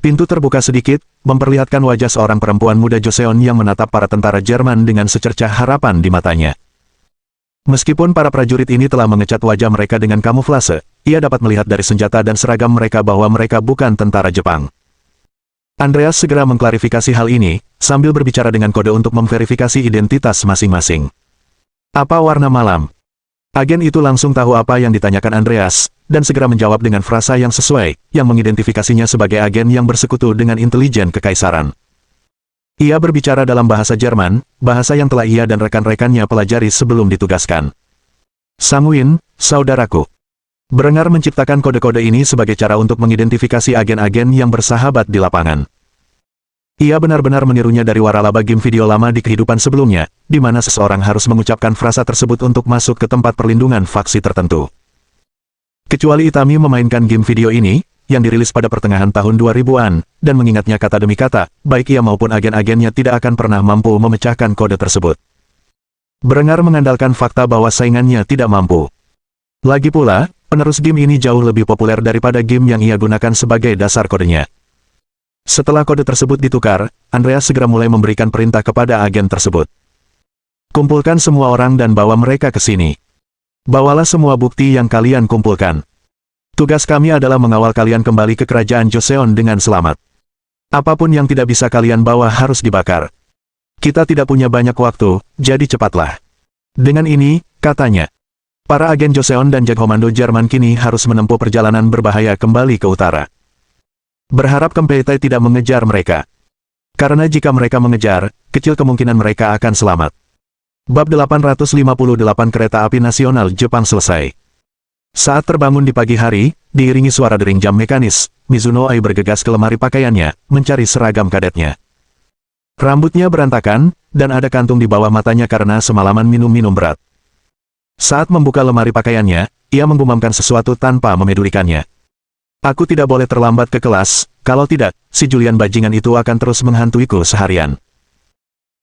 Pintu terbuka sedikit, memperlihatkan wajah seorang perempuan muda Joseon yang menatap para tentara Jerman dengan secercah harapan di matanya. Meskipun para prajurit ini telah mengecat wajah mereka dengan kamuflase, ia dapat melihat dari senjata dan seragam mereka bahwa mereka bukan tentara Jepang. Andreas segera mengklarifikasi hal ini, sambil berbicara dengan kode untuk memverifikasi identitas masing-masing. Apa warna malam? Agen itu langsung tahu apa yang ditanyakan Andreas, dan segera menjawab dengan frasa yang sesuai, yang mengidentifikasinya sebagai agen yang bersekutu dengan intelijen kekaisaran. Ia berbicara dalam bahasa Jerman, bahasa yang telah ia dan rekan-rekannya pelajari sebelum ditugaskan. Sangwin, saudaraku. Berengar menciptakan kode-kode ini sebagai cara untuk mengidentifikasi agen-agen yang bersahabat di lapangan. Ia benar-benar menirunya dari waralaba game video lama di kehidupan sebelumnya, di mana seseorang harus mengucapkan frasa tersebut untuk masuk ke tempat perlindungan faksi tertentu. Kecuali Itami memainkan game video ini, yang dirilis pada pertengahan tahun 2000-an, dan mengingatnya kata demi kata, baik ia maupun agen-agennya tidak akan pernah mampu memecahkan kode tersebut. Berengar mengandalkan fakta bahwa saingannya tidak mampu. Lagi pula, penerus game ini jauh lebih populer daripada game yang ia gunakan sebagai dasar kodenya. Setelah kode tersebut ditukar, Andreas segera mulai memberikan perintah kepada agen tersebut. Kumpulkan semua orang dan bawa mereka ke sini. Bawalah semua bukti yang kalian kumpulkan. Tugas kami adalah mengawal kalian kembali ke kerajaan Joseon dengan selamat. Apapun yang tidak bisa kalian bawa harus dibakar. Kita tidak punya banyak waktu, jadi cepatlah. Dengan ini, katanya, para agen Joseon dan Jagdkomando Jerman kini harus menempuh perjalanan berbahaya kembali ke utara. Berharap Kempeitai tidak mengejar mereka. Karena jika mereka mengejar, kecil kemungkinan mereka akan selamat. Bab 858 Kereta Api Nasional Jepang selesai. Saat terbangun di pagi hari, diiringi suara dering jam mekanis, Mizuno Ai bergegas ke lemari pakaiannya, mencari seragam kadetnya. Rambutnya berantakan, dan ada kantung di bawah matanya karena semalaman minum-minum berat. Saat membuka lemari pakaiannya, ia menggumamkan sesuatu tanpa memedulikannya. Aku tidak boleh terlambat ke kelas, kalau tidak, si Julian bajingan itu akan terus menghantuiku seharian.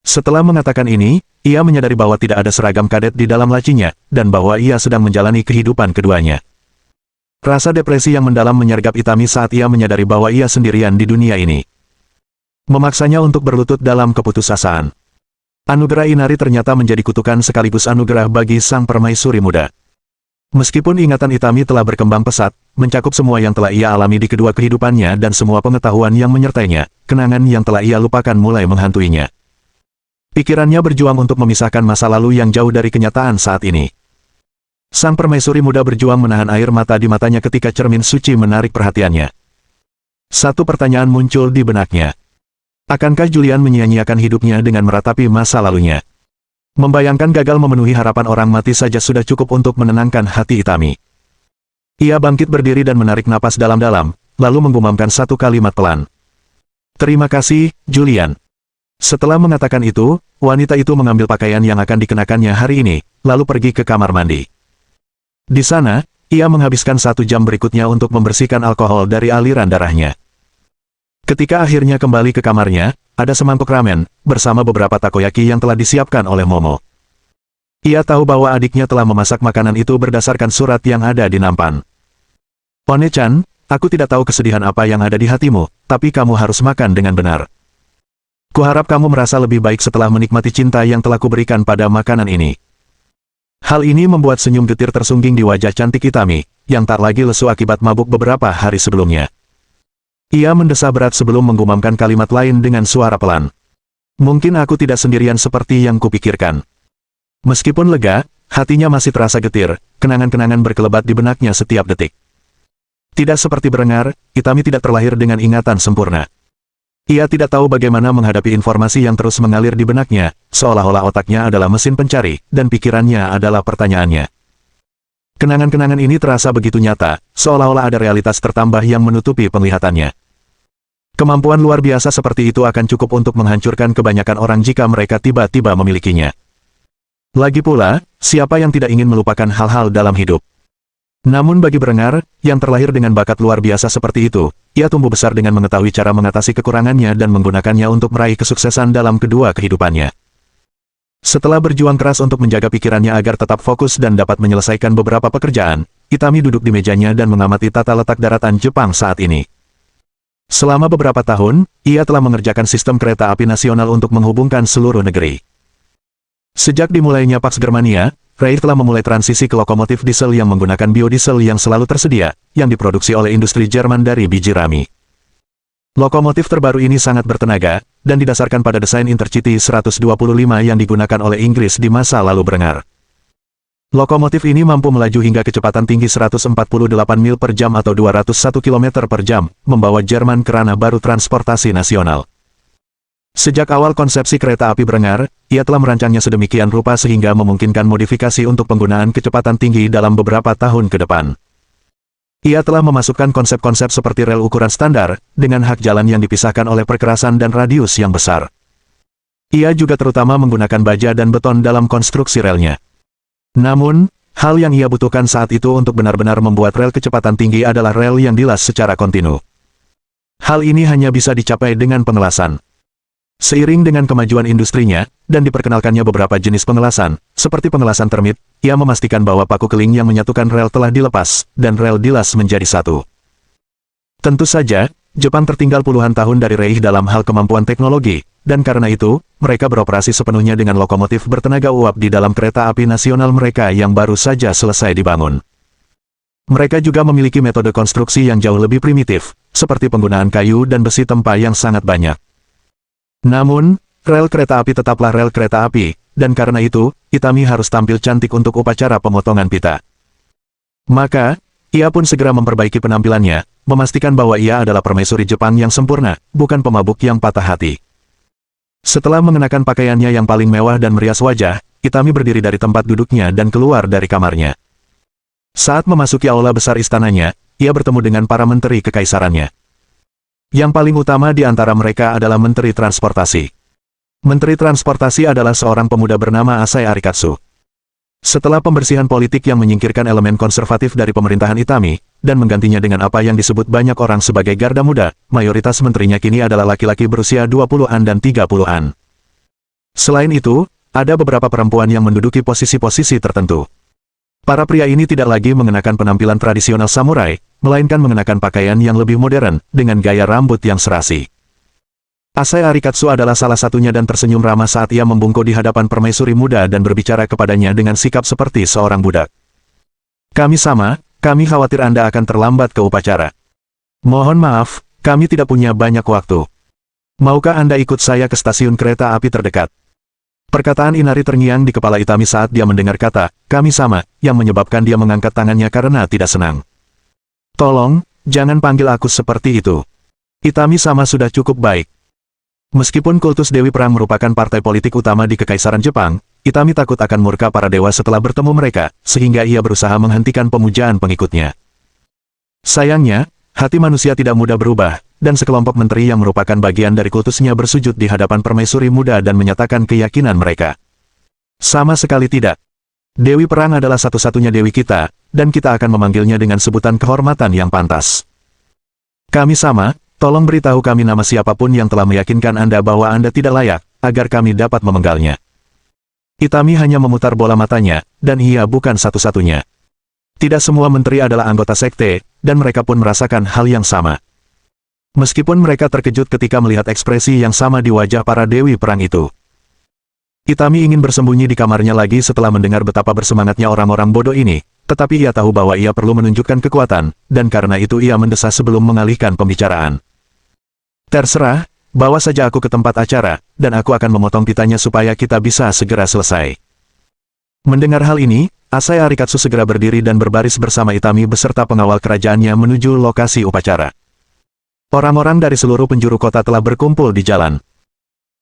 Setelah mengatakan ini, ia menyadari bahwa tidak ada seragam kadet di dalam lacinya, dan bahwa ia sedang menjalani kehidupan keduanya. Rasa depresi yang mendalam menyergap Itami saat ia menyadari bahwa ia sendirian di dunia ini. Memaksanya untuk berlutut dalam keputusasaan. Anugerah Inari ternyata menjadi kutukan sekaligus anugerah bagi sang permaisuri muda. Meskipun ingatan Itami telah berkembang pesat, mencakup semua yang telah ia alami di kedua kehidupannya dan semua pengetahuan yang menyertainya, kenangan yang telah ia lupakan mulai menghantuinya. Pikirannya berjuang untuk memisahkan masa lalu yang jauh dari kenyataan saat ini. Sang permaisuri muda berjuang menahan air mata di matanya ketika cermin suci menarik perhatiannya. Satu pertanyaan muncul di benaknya. Akankah Julian menyia-nyiakan hidupnya dengan meratapi masa lalunya? Membayangkan gagal memenuhi harapan orang mati saja sudah cukup untuk menenangkan hati Itami. Ia bangkit berdiri dan menarik napas dalam-dalam, lalu menggumamkan satu kalimat pelan. "Terima kasih, Julian." Setelah mengatakan itu, wanita itu mengambil pakaian yang akan dikenakannya hari ini, lalu pergi ke kamar mandi. Di sana, ia menghabiskan 1 jam berikutnya untuk membersihkan alkohol dari aliran darahnya. Ketika akhirnya kembali ke kamarnya, ada semangkuk ramen, bersama beberapa takoyaki yang telah disiapkan oleh Momo. Ia tahu bahwa adiknya telah memasak makanan itu berdasarkan surat yang ada di nampan. "One-chan, aku tidak tahu kesedihan apa yang ada di hatimu, tapi kamu harus makan dengan benar. Kuharap kamu merasa lebih baik setelah menikmati cinta yang telah kuberikan pada makanan ini." Hal ini membuat senyum getir tersungging di wajah cantik Itami, yang tak lagi lesu akibat mabuk beberapa hari sebelumnya. Ia mendesah berat sebelum menggumamkan kalimat lain dengan suara pelan. "Mungkin aku tidak sendirian seperti yang kupikirkan." Meskipun lega, hatinya masih terasa getir, kenangan-kenangan berkelebat di benaknya setiap detik. Tidak seperti Berengar, Itami tidak terlahir dengan ingatan sempurna. Ia tidak tahu bagaimana menghadapi informasi yang terus mengalir di benaknya, seolah-olah otaknya adalah mesin pencari, dan pikirannya adalah pertanyaannya. Kenangan-kenangan ini terasa begitu nyata, seolah-olah ada realitas tertambah yang menutupi penglihatannya. Kemampuan luar biasa seperti itu akan cukup untuk menghancurkan kebanyakan orang jika mereka tiba-tiba memilikinya. Lagi pula, siapa yang tidak ingin melupakan hal-hal dalam hidup? Namun bagi Berengar, yang terlahir dengan bakat luar biasa seperti itu, ia tumbuh besar dengan mengetahui cara mengatasi kekurangannya dan menggunakannya untuk meraih kesuksesan dalam kedua kehidupannya. Setelah berjuang keras untuk menjaga pikirannya agar tetap fokus dan dapat menyelesaikan beberapa pekerjaan, Itami duduk di mejanya dan mengamati tata letak daratan Jepang saat ini. Selama beberapa tahun, ia telah mengerjakan sistem kereta api nasional untuk menghubungkan seluruh negeri. Sejak dimulainya Pax Germania, Reich telah memulai transisi ke lokomotif diesel yang menggunakan biodiesel yang selalu tersedia, yang diproduksi oleh industri Jerman dari biji rami. Lokomotif terbaru ini sangat bertenaga, dan didasarkan pada desain Intercity 125 yang digunakan oleh Inggris di masa lalu Berengar. Lokomotif ini mampu melaju hingga kecepatan tinggi 148 mil per jam atau 201 km per jam, membawa Jerman ke ranah baru transportasi nasional. Sejak awal konsepsi kereta api Berengar, ia telah merancangnya sedemikian rupa sehingga memungkinkan modifikasi untuk penggunaan kecepatan tinggi dalam beberapa tahun ke depan. Ia telah memasukkan konsep-konsep seperti rel ukuran standar, dengan hak jalan yang dipisahkan oleh perkerasan dan radius yang besar. Ia juga terutama menggunakan baja dan beton dalam konstruksi relnya. Namun, hal yang ia butuhkan saat itu untuk benar-benar membuat rel kecepatan tinggi adalah rel yang dilas secara kontinu. Hal ini hanya bisa dicapai dengan pengelasan. Seiring dengan kemajuan industrinya, dan diperkenalkannya beberapa jenis pengelasan, seperti pengelasan termit, ia memastikan bahwa paku keling yang menyatukan rel telah dilepas, dan rel dilas menjadi satu. Tentu saja, Jepang tertinggal puluhan tahun dari Reich dalam hal kemampuan teknologi, dan karena itu, mereka beroperasi sepenuhnya dengan lokomotif bertenaga uap di dalam kereta api nasional mereka yang baru saja selesai dibangun. Mereka juga memiliki metode konstruksi yang jauh lebih primitif, seperti penggunaan kayu dan besi tempa yang sangat banyak. Namun, rel kereta api tetaplah rel kereta api, dan karena itu, Itami harus tampil cantik untuk upacara pemotongan pita. Maka, ia pun segera memperbaiki penampilannya, memastikan bahwa ia adalah permaisuri Jepang yang sempurna, bukan pemabuk yang patah hati. Setelah mengenakan pakaiannya yang paling mewah dan merias wajah, Itami berdiri dari tempat duduknya dan keluar dari kamarnya. Saat memasuki aula besar istananya, ia bertemu dengan para menteri kekaisarannya. Yang paling utama di antara mereka adalah Menteri Transportasi. Menteri Transportasi adalah seorang pemuda bernama Asai Arikatsu. Setelah pembersihan politik yang menyingkirkan elemen konservatif dari pemerintahan Itami, dan menggantinya dengan apa yang disebut banyak orang sebagai garda muda, mayoritas menterinya kini adalah laki-laki berusia 20-an dan 30-an. Selain itu, ada beberapa perempuan yang menduduki posisi-posisi tertentu. Para pria ini tidak lagi mengenakan penampilan tradisional samurai, melainkan mengenakan pakaian yang lebih modern, dengan gaya rambut yang serasi. Asai Arikatsu adalah salah satunya dan tersenyum ramah saat ia membungkuk di hadapan permaisuri muda dan berbicara kepadanya dengan sikap seperti seorang budak. Kami khawatir Anda akan terlambat ke upacara. Mohon maaf, kami tidak punya banyak waktu. Maukah Anda ikut saya ke stasiun kereta api terdekat? Perkataan Inari terngiang di kepala Itami saat dia mendengar kata, kami yang menyebabkan dia mengangkat tangannya karena tidak senang. Tolong, jangan panggil aku seperti itu. Itami sudah cukup baik. Meskipun kultus Dewi Perang merupakan partai politik utama di Kekaisaran Jepang, Itami takut akan murka para dewa setelah bertemu mereka, sehingga ia berusaha menghentikan pemujaan pengikutnya. Sayangnya, hati manusia tidak mudah berubah, dan sekelompok menteri yang merupakan bagian dari kultusnya bersujud di hadapan permaisuri muda dan menyatakan keyakinan mereka. Sama sekali tidak. Dewi Perang adalah satu-satunya dewi kita, dan kita akan memanggilnya dengan sebutan kehormatan yang pantas. Kami tolong beritahu kami nama siapapun yang telah meyakinkan Anda bahwa Anda tidak layak, agar kami dapat memenggalnya. Itami hanya memutar bola matanya, dan ia bukan satu-satunya. Tidak semua menteri adalah anggota sekte, dan mereka pun merasakan hal yang sama. Meskipun mereka terkejut ketika melihat ekspresi yang sama di wajah para dewi perang itu. Itami ingin bersembunyi di kamarnya lagi setelah mendengar betapa bersemangatnya orang-orang bodoh ini, tetapi ia tahu bahwa ia perlu menunjukkan kekuatan, dan karena itu ia mendesah sebelum mengalihkan pembicaraan. Terserah, bawa saja aku ke tempat acara, dan aku akan memotong pitanya supaya kita bisa segera selesai. Mendengar hal ini, Asai Arikatsu segera berdiri dan berbaris bersama Itami beserta pengawal kerajaannya menuju lokasi upacara. Orang-orang dari seluruh penjuru kota telah berkumpul di jalan.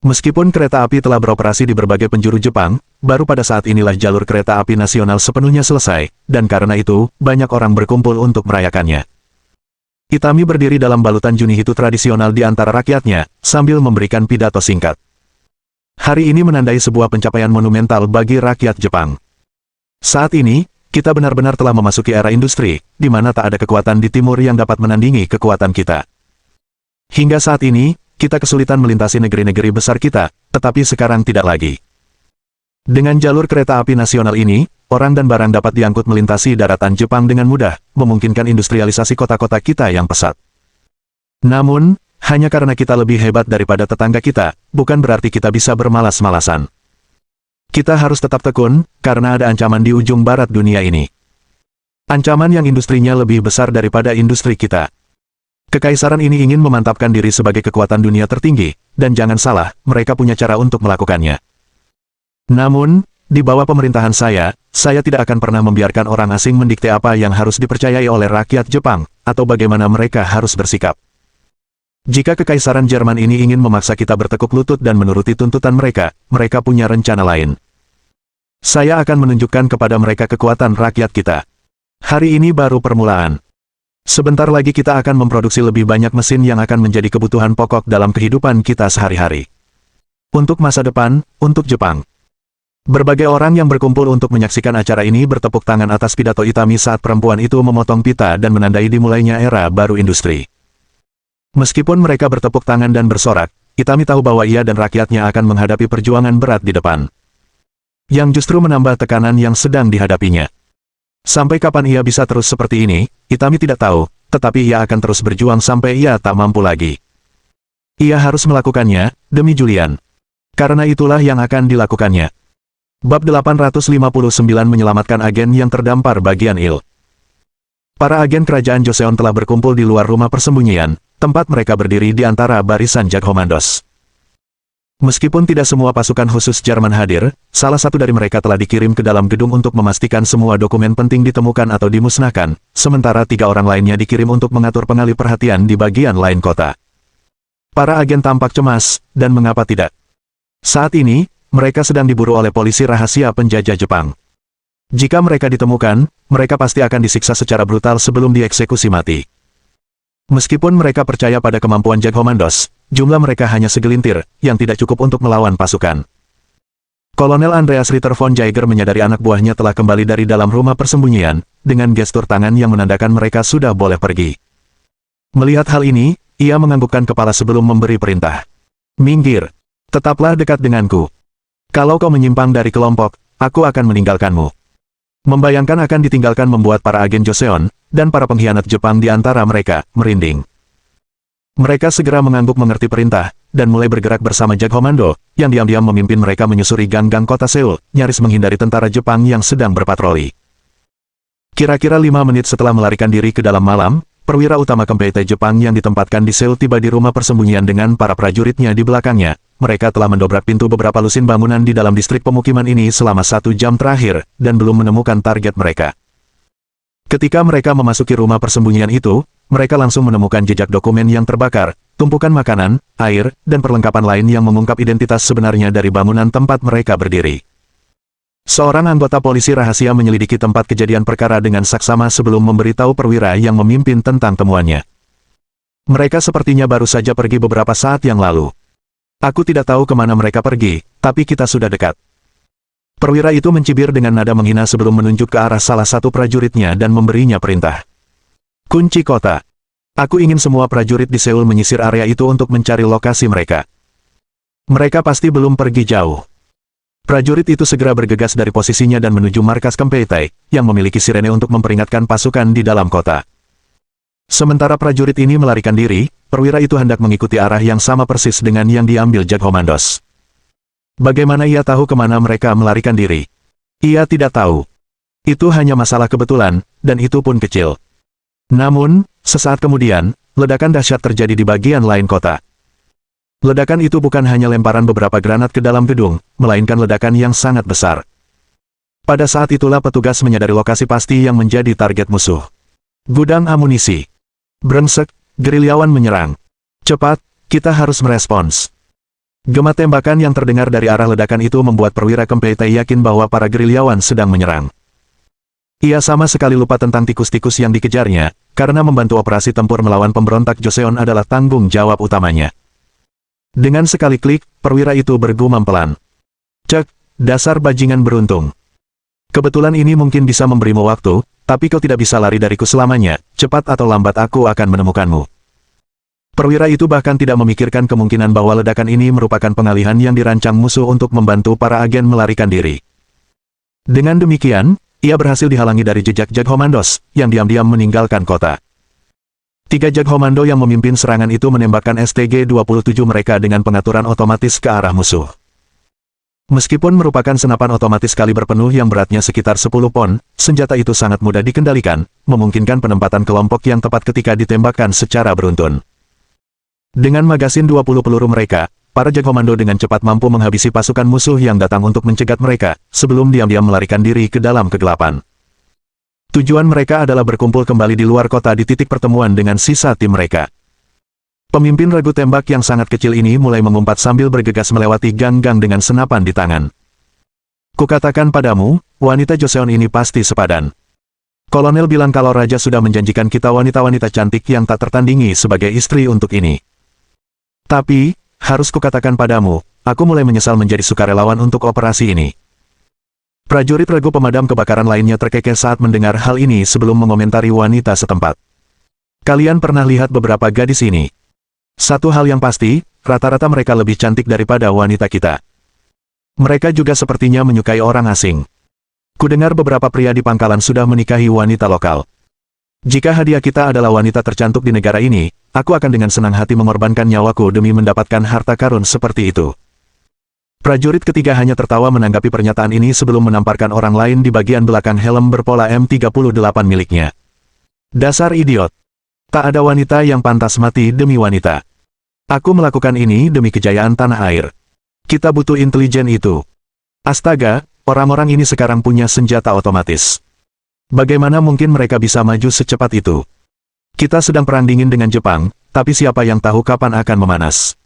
Meskipun kereta api telah beroperasi di berbagai penjuru Jepang, baru pada saat inilah jalur kereta api nasional sepenuhnya selesai, dan karena itu, banyak orang berkumpul untuk merayakannya. Itami berdiri dalam balutan Junihitu tradisional di antara rakyatnya, sambil memberikan pidato singkat. Hari ini menandai sebuah pencapaian monumental bagi rakyat Jepang. Saat ini, kita benar-benar telah memasuki era industri, di mana tak ada kekuatan di timur yang dapat menandingi kekuatan kita. Hingga saat ini, kita kesulitan melintasi negeri-negeri besar kita, tetapi sekarang tidak lagi. Dengan jalur kereta api nasional ini, orang dan barang dapat diangkut melintasi daratan Jepang dengan mudah, memungkinkan industrialisasi kota-kota kita yang pesat. Namun, hanya karena kita lebih hebat daripada tetangga kita, bukan berarti kita bisa bermalas-malasan. Kita harus tetap tekun, karena ada ancaman di ujung barat dunia ini. Ancaman yang industrinya lebih besar daripada industri kita. Kekaisaran ini ingin memantapkan diri sebagai kekuatan dunia tertinggi, dan jangan salah, mereka punya cara untuk melakukannya. Namun, di bawah pemerintahan saya tidak akan pernah membiarkan orang asing mendikte apa yang harus dipercayai oleh rakyat Jepang, atau bagaimana mereka harus bersikap. Jika Kekaisaran Jerman ini ingin memaksa kita bertekuk lutut dan menuruti tuntutan mereka, mereka punya rencana lain. Saya akan menunjukkan kepada mereka kekuatan rakyat kita. Hari ini baru permulaan. Sebentar lagi kita akan memproduksi lebih banyak mesin yang akan menjadi kebutuhan pokok dalam kehidupan kita sehari-hari. Untuk masa depan, untuk Jepang. Berbagai orang yang berkumpul untuk menyaksikan acara ini bertepuk tangan atas pidato Itami saat perempuan itu memotong pita dan menandai dimulainya era baru industri. Meskipun mereka bertepuk tangan dan bersorak, Itami tahu bahwa ia dan rakyatnya akan menghadapi perjuangan berat di depan. Yang justru menambah tekanan yang sedang dihadapinya. Sampai kapan ia bisa terus seperti ini, Itami tidak tahu, tetapi ia akan terus berjuang sampai ia tak mampu lagi. Ia harus melakukannya, demi Julian. Karena itulah yang akan dilakukannya. Bab 859 menyelamatkan agen yang terdampar bagian Il. Para agen kerajaan Joseon telah berkumpul di luar rumah persembunyian, tempat mereka berdiri di antara barisan Jakhomandos. Meskipun tidak semua pasukan khusus Jerman hadir, salah satu dari mereka telah dikirim ke dalam gedung untuk memastikan semua dokumen penting ditemukan atau dimusnahkan, sementara 3 orang lainnya dikirim untuk mengatur pengalih perhatian di bagian lain kota. Para agen tampak cemas, dan mengapa tidak? Saat ini, mereka sedang diburu oleh polisi rahasia penjajah Jepang. Jika mereka ditemukan, mereka pasti akan disiksa secara brutal sebelum dieksekusi mati. Meskipun mereka percaya pada kemampuan Jakhomandos, jumlah mereka hanya segelintir, yang tidak cukup untuk melawan pasukan. Kolonel Andreas Ritter von Jaeger menyadari anak buahnya telah kembali dari dalam rumah persembunyian, dengan gestur tangan yang menandakan mereka sudah boleh pergi. Melihat hal ini, ia menganggukkan kepala sebelum memberi perintah. Minggir. Tetaplah dekat denganku. Kalau kau menyimpang dari kelompok, aku akan meninggalkanmu. Membayangkan akan ditinggalkan membuat para agen Joseon, dan para pengkhianat Jepang di antara mereka, merinding. Mereka segera mengangguk mengerti perintah, dan mulai bergerak bersama Jagkomando, yang diam-diam memimpin mereka menyusuri gang-gang kota Seoul, nyaris menghindari tentara Jepang yang sedang berpatroli. Kira-kira 5 menit setelah melarikan diri ke dalam malam, perwira utama Kempeitai Jepang yang ditempatkan di Seoul tiba di rumah persembunyian dengan para prajuritnya di belakangnya. Mereka telah mendobrak pintu beberapa lusin bangunan di dalam distrik pemukiman ini selama 1 jam terakhir, dan belum menemukan target mereka. Ketika mereka memasuki rumah persembunyian itu, mereka langsung menemukan jejak dokumen yang terbakar, tumpukan makanan, air, dan perlengkapan lain yang mengungkap identitas sebenarnya dari bangunan tempat mereka berdiri. Seorang anggota polisi rahasia menyelidiki tempat kejadian perkara dengan saksama sebelum memberitahu perwira yang memimpin tentang temuannya. Mereka sepertinya baru saja pergi beberapa saat yang lalu. Aku tidak tahu kemana mereka pergi, tapi kita sudah dekat. Perwira itu mencibir dengan nada menghina sebelum menunjuk ke arah salah satu prajuritnya dan memberinya perintah. Kunci kota. Aku ingin semua prajurit di Seoul menyisir area itu untuk mencari lokasi mereka. Mereka pasti belum pergi jauh. Prajurit itu segera bergegas dari posisinya dan menuju markas Kempeitai, yang memiliki sirene untuk memperingatkan pasukan di dalam kota. Sementara prajurit ini melarikan diri, perwira itu hendak mengikuti arah yang sama persis dengan yang diambil Jagkomandos. Bagaimana ia tahu kemana mereka melarikan diri? Ia tidak tahu. Itu hanya masalah kebetulan, dan itu pun kecil. Namun, sesaat kemudian, ledakan dahsyat terjadi di bagian lain kota. Ledakan itu bukan hanya lemparan beberapa granat ke dalam gedung, melainkan ledakan yang sangat besar. Pada saat itulah petugas menyadari lokasi pasti yang menjadi target musuh. Gudang amunisi. Brengsek, gerilyawan menyerang. Cepat, kita harus merespons. Gema tembakan yang terdengar dari arah ledakan itu membuat perwira Kempeitai yakin bahwa para gerilyawan sedang menyerang. Ia sama sekali lupa tentang tikus-tikus yang dikejarnya, karena membantu operasi tempur melawan pemberontak Joseon adalah tanggung jawab utamanya. Dengan sekali klik, perwira itu bergumam pelan. Cek, dasar bajingan beruntung. Kebetulan ini mungkin bisa memberimu waktu, tapi kau tidak bisa lari dariku selamanya, cepat atau lambat aku akan menemukanmu. Perwira itu bahkan tidak memikirkan kemungkinan bahwa ledakan ini merupakan pengalihan yang dirancang musuh untuk membantu para agen melarikan diri. Dengan demikian, ia berhasil dihalangi dari jejak Jagkomandos, yang diam-diam meninggalkan kota. 3 Jagkomando yang memimpin serangan itu menembakkan STG-27 mereka dengan pengaturan otomatis ke arah musuh. Meskipun merupakan senapan otomatis kaliber penuh yang beratnya sekitar 10 pon, senjata itu sangat mudah dikendalikan, memungkinkan penempatan kelompok yang tepat ketika ditembakkan secara beruntun. Dengan magasin 20 peluru mereka, para Jagkomando dengan cepat mampu menghabisi pasukan musuh yang datang untuk mencegat mereka, sebelum diam-diam melarikan diri ke dalam kegelapan. Tujuan mereka adalah berkumpul kembali di luar kota di titik pertemuan dengan sisa tim mereka. Pemimpin regu tembak yang sangat kecil ini mulai mengumpat sambil bergegas melewati gang-gang dengan senapan di tangan. Kukatakan padamu, wanita Joseon ini pasti sepadan. Kolonel bilang kalau Raja sudah menjanjikan kita wanita-wanita cantik yang tak tertandingi sebagai istri untuk ini. Tapi, harus kukatakan padamu, aku mulai menyesal menjadi sukarelawan untuk operasi ini. Prajurit regu pemadam kebakaran lainnya terkekeh saat mendengar hal ini sebelum mengomentari wanita setempat. Kalian pernah lihat beberapa gadis ini? Satu hal yang pasti, rata-rata mereka lebih cantik daripada wanita kita. Mereka juga sepertinya menyukai orang asing. Kudengar beberapa pria di pangkalan sudah menikahi wanita lokal. Jika hadiah kita adalah wanita tercantik di negara ini, aku akan dengan senang hati mengorbankan nyawaku demi mendapatkan harta karun seperti itu. Prajurit ketiga hanya tertawa menanggapi pernyataan ini sebelum menamparkan orang lain di bagian belakang helm berpola M38 miliknya. Dasar idiot. Tak ada wanita yang pantas mati demi wanita. Aku melakukan ini demi kejayaan tanah air. Kita butuh intelijen itu. Astaga, orang-orang ini sekarang punya senjata otomatis. Bagaimana mungkin mereka bisa maju secepat itu? Kita sedang perang dingin dengan Jepang, tapi siapa yang tahu kapan akan memanas?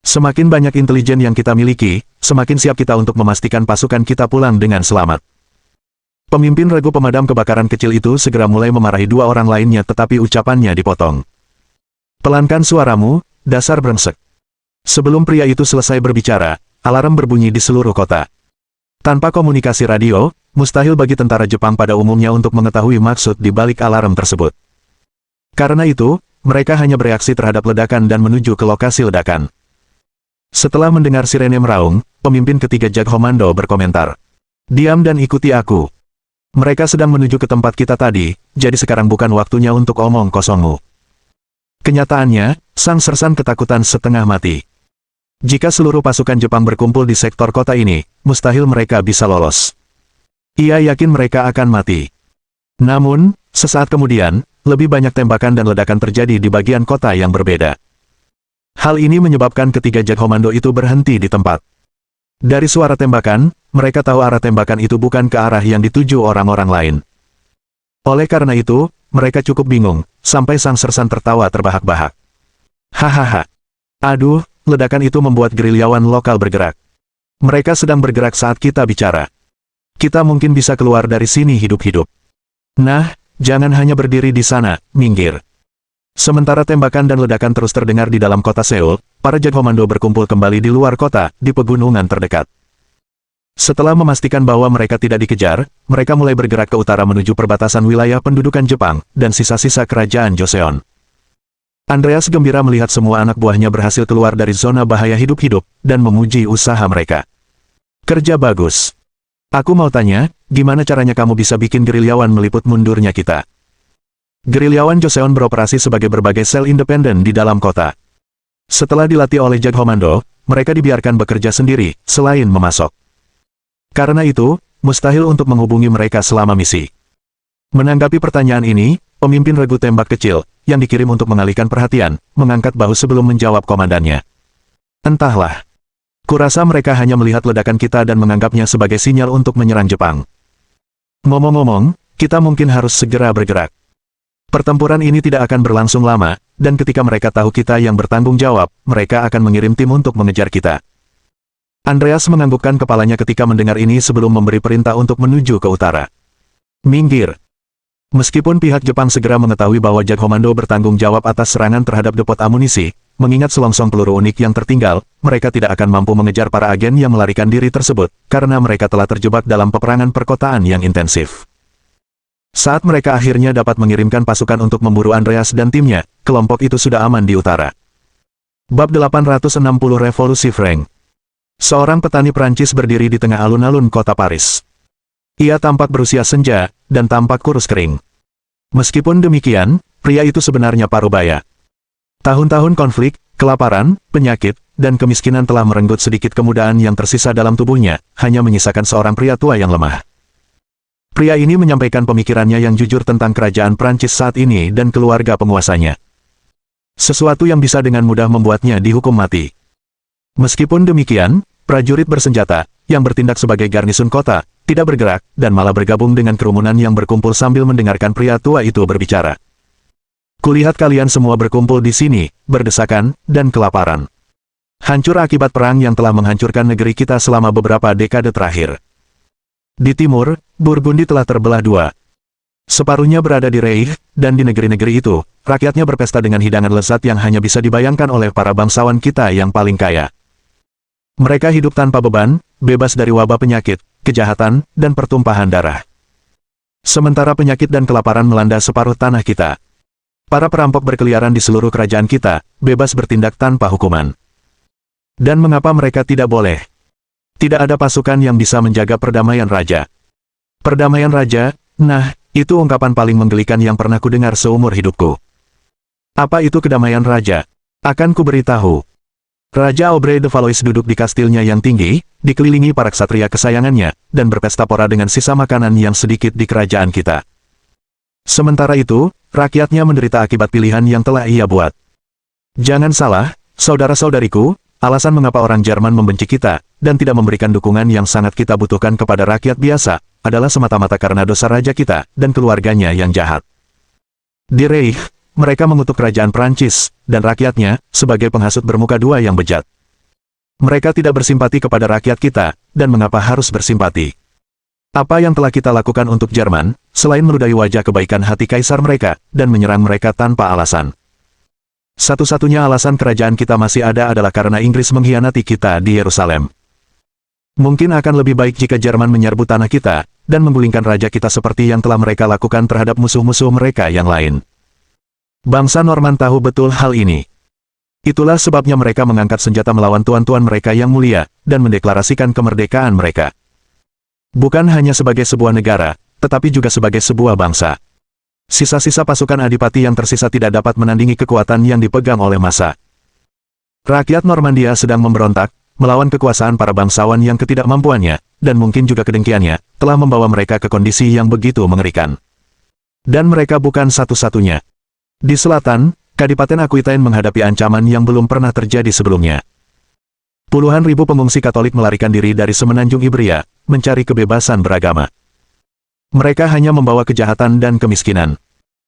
Semakin banyak intelijen yang kita miliki, semakin siap kita untuk memastikan pasukan kita pulang dengan selamat. Pemimpin regu pemadam kebakaran kecil itu segera mulai memarahi 2 orang lainnya tetapi ucapannya dipotong. Pelankan suaramu, dasar brengsek. Sebelum pria itu selesai berbicara, alarm berbunyi di seluruh kota. Tanpa komunikasi radio, mustahil bagi tentara Jepang pada umumnya untuk mengetahui maksud di balik alarm tersebut. Karena itu, mereka hanya bereaksi terhadap ledakan dan menuju ke lokasi ledakan. Setelah mendengar sirene meraung, pemimpin ketiga Jagkomando berkomentar. Diam dan ikuti aku. Mereka sedang menuju ke tempat kita tadi, jadi sekarang bukan waktunya untuk omong kosongmu. Kenyataannya, sang sersan ketakutan setengah mati. Jika seluruh pasukan Jepang berkumpul di sektor kota ini, mustahil mereka bisa lolos. Ia yakin mereka akan mati. Namun, sesaat kemudian, lebih banyak tembakan dan ledakan terjadi di bagian kota yang berbeda. Hal ini menyebabkan ketiga Jathomando itu berhenti di tempat. Dari suara tembakan, mereka tahu arah tembakan itu bukan ke arah yang dituju orang-orang lain. Oleh karena itu, mereka cukup bingung, sampai sang sersan tertawa terbahak-bahak. Hahaha. Aduh, ledakan itu membuat gerilyawan lokal bergerak. Mereka sedang bergerak saat kita bicara. Kita mungkin bisa keluar dari sini hidup-hidup. Nah, jangan hanya berdiri di sana, minggir. Sementara tembakan dan ledakan terus terdengar di dalam kota Seoul, para Jathomando berkumpul kembali di luar kota, di pegunungan terdekat. Setelah memastikan bahwa mereka tidak dikejar, mereka mulai bergerak ke utara menuju perbatasan wilayah pendudukan Jepang, dan sisa-sisa kerajaan Joseon. Andreas gembira melihat semua anak buahnya berhasil keluar dari zona bahaya hidup-hidup, dan memuji usaha mereka. Kerja bagus. Aku mau tanya, gimana caranya kamu bisa bikin gerilyawan meliput mundurnya kita? Gerilyawan Joseon beroperasi sebagai berbagai sel independen di dalam kota. Setelah dilatih oleh Jathomando, mereka dibiarkan bekerja sendiri, selain memasok. Karena itu, mustahil untuk menghubungi mereka selama misi. Menanggapi pertanyaan ini, pemimpin regu tembak kecil, yang dikirim untuk mengalihkan perhatian, mengangkat bahu sebelum menjawab komandannya. Entahlah. Kurasa mereka hanya melihat ledakan kita dan menganggapnya sebagai sinyal untuk menyerang Jepang. Ngomong-ngomong, kita mungkin harus segera bergerak. Pertempuran ini tidak akan berlangsung lama, dan ketika mereka tahu kita yang bertanggung jawab, mereka akan mengirim tim untuk mengejar kita. Andreas menganggukkan kepalanya ketika mendengar ini sebelum memberi perintah untuk menuju ke utara. Minggir. Meskipun pihak Jepang segera mengetahui bahwa Jathomando bertanggung jawab atas serangan terhadap depot amunisi, mengingat selongsong peluru unik yang tertinggal, mereka tidak akan mampu mengejar para agen yang melarikan diri tersebut, karena mereka telah terjebak dalam peperangan perkotaan yang intensif. Saat mereka akhirnya dapat mengirimkan pasukan untuk memburu Andreas dan timnya, kelompok itu sudah aman di utara. Bab 860 Revolusi Frank. Seorang petani Prancis berdiri di tengah alun-alun kota Paris. Ia tampak berusia senja, dan tampak kurus kering. Meskipun demikian, pria itu sebenarnya parubaya. Tahun-tahun konflik, kelaparan, penyakit, dan kemiskinan telah merenggut sedikit kemudaan yang tersisa dalam tubuhnya, hanya menyisakan seorang pria tua yang lemah. Pria ini menyampaikan pemikirannya yang jujur tentang kerajaan Prancis saat ini dan keluarga penguasanya. Sesuatu yang bisa dengan mudah membuatnya dihukum mati. Meskipun demikian, prajurit bersenjata, yang bertindak sebagai garnisun kota, tidak bergerak, dan malah bergabung dengan kerumunan yang berkumpul sambil mendengarkan pria tua itu berbicara. Kulihat kalian semua berkumpul di sini, berdesakan, dan kelaparan. Hancur akibat perang yang telah menghancurkan negeri kita selama beberapa dekade terakhir. Di timur, Burgundi telah terbelah dua. Separuhnya berada di Reich, dan di negeri-negeri itu, rakyatnya berpesta dengan hidangan lezat yang hanya bisa dibayangkan oleh para bangsawan kita yang paling kaya. Mereka hidup tanpa beban, bebas dari wabah penyakit, kejahatan, dan pertumpahan darah. Sementara penyakit dan kelaparan melanda separuh tanah kita. Para perampok berkeliaran di seluruh kerajaan kita, bebas bertindak tanpa hukuman. Dan mengapa mereka tidak boleh? Tidak ada pasukan yang bisa menjaga perdamaian raja. Perdamaian raja, nah, itu ungkapan paling menggelikan yang pernah kudengar seumur hidupku. Apa itu kedamaian raja? Akan kuberitahu. Raja Aubrey de Valois duduk di kastilnya yang tinggi, dikelilingi para ksatria kesayangannya, dan berpesta pora dengan sisa makanan yang sedikit di kerajaan kita. Sementara itu, rakyatnya menderita akibat pilihan yang telah ia buat. Jangan salah, saudara-saudariku, alasan mengapa orang Jerman membenci kita, dan tidak memberikan dukungan yang sangat kita butuhkan kepada rakyat biasa, adalah semata-mata karena dosa raja kita, dan keluarganya yang jahat. Di Reich, mereka mengutuk kerajaan Prancis, dan rakyatnya, sebagai penghasut bermuka dua yang bejat. Mereka tidak bersimpati kepada rakyat kita, dan mengapa harus bersimpati? Apa yang telah kita lakukan untuk Jerman, selain meludahi wajah kebaikan hati kaisar mereka, dan menyerang mereka tanpa alasan? Satu-satunya alasan kerajaan kita masih ada adalah karena Inggris mengkhianati kita di Yerusalem. Mungkin akan lebih baik jika Jerman menyerbu tanah kita, dan menggulingkan raja kita seperti yang telah mereka lakukan terhadap musuh-musuh mereka yang lain. Bangsa Norman tahu betul hal ini. Itulah sebabnya mereka mengangkat senjata melawan tuan-tuan mereka yang mulia, dan mendeklarasikan kemerdekaan mereka. Bukan hanya sebagai sebuah negara, tetapi juga sebagai sebuah bangsa. Sisa-sisa pasukan adipati yang tersisa tidak dapat menandingi kekuatan yang dipegang oleh massa. Rakyat Normandia sedang memberontak, melawan kekuasaan para bangsawan yang ketidakmampuannya, dan mungkin juga kedengkiannya, telah membawa mereka ke kondisi yang begitu mengerikan. Dan mereka bukan satu-satunya. Di selatan, Kadipaten Aquitaine menghadapi ancaman yang belum pernah terjadi sebelumnya. Puluhan ribu pengungsi Katolik melarikan diri dari semenanjung Ibria, mencari kebebasan beragama. Mereka hanya membawa kejahatan dan kemiskinan.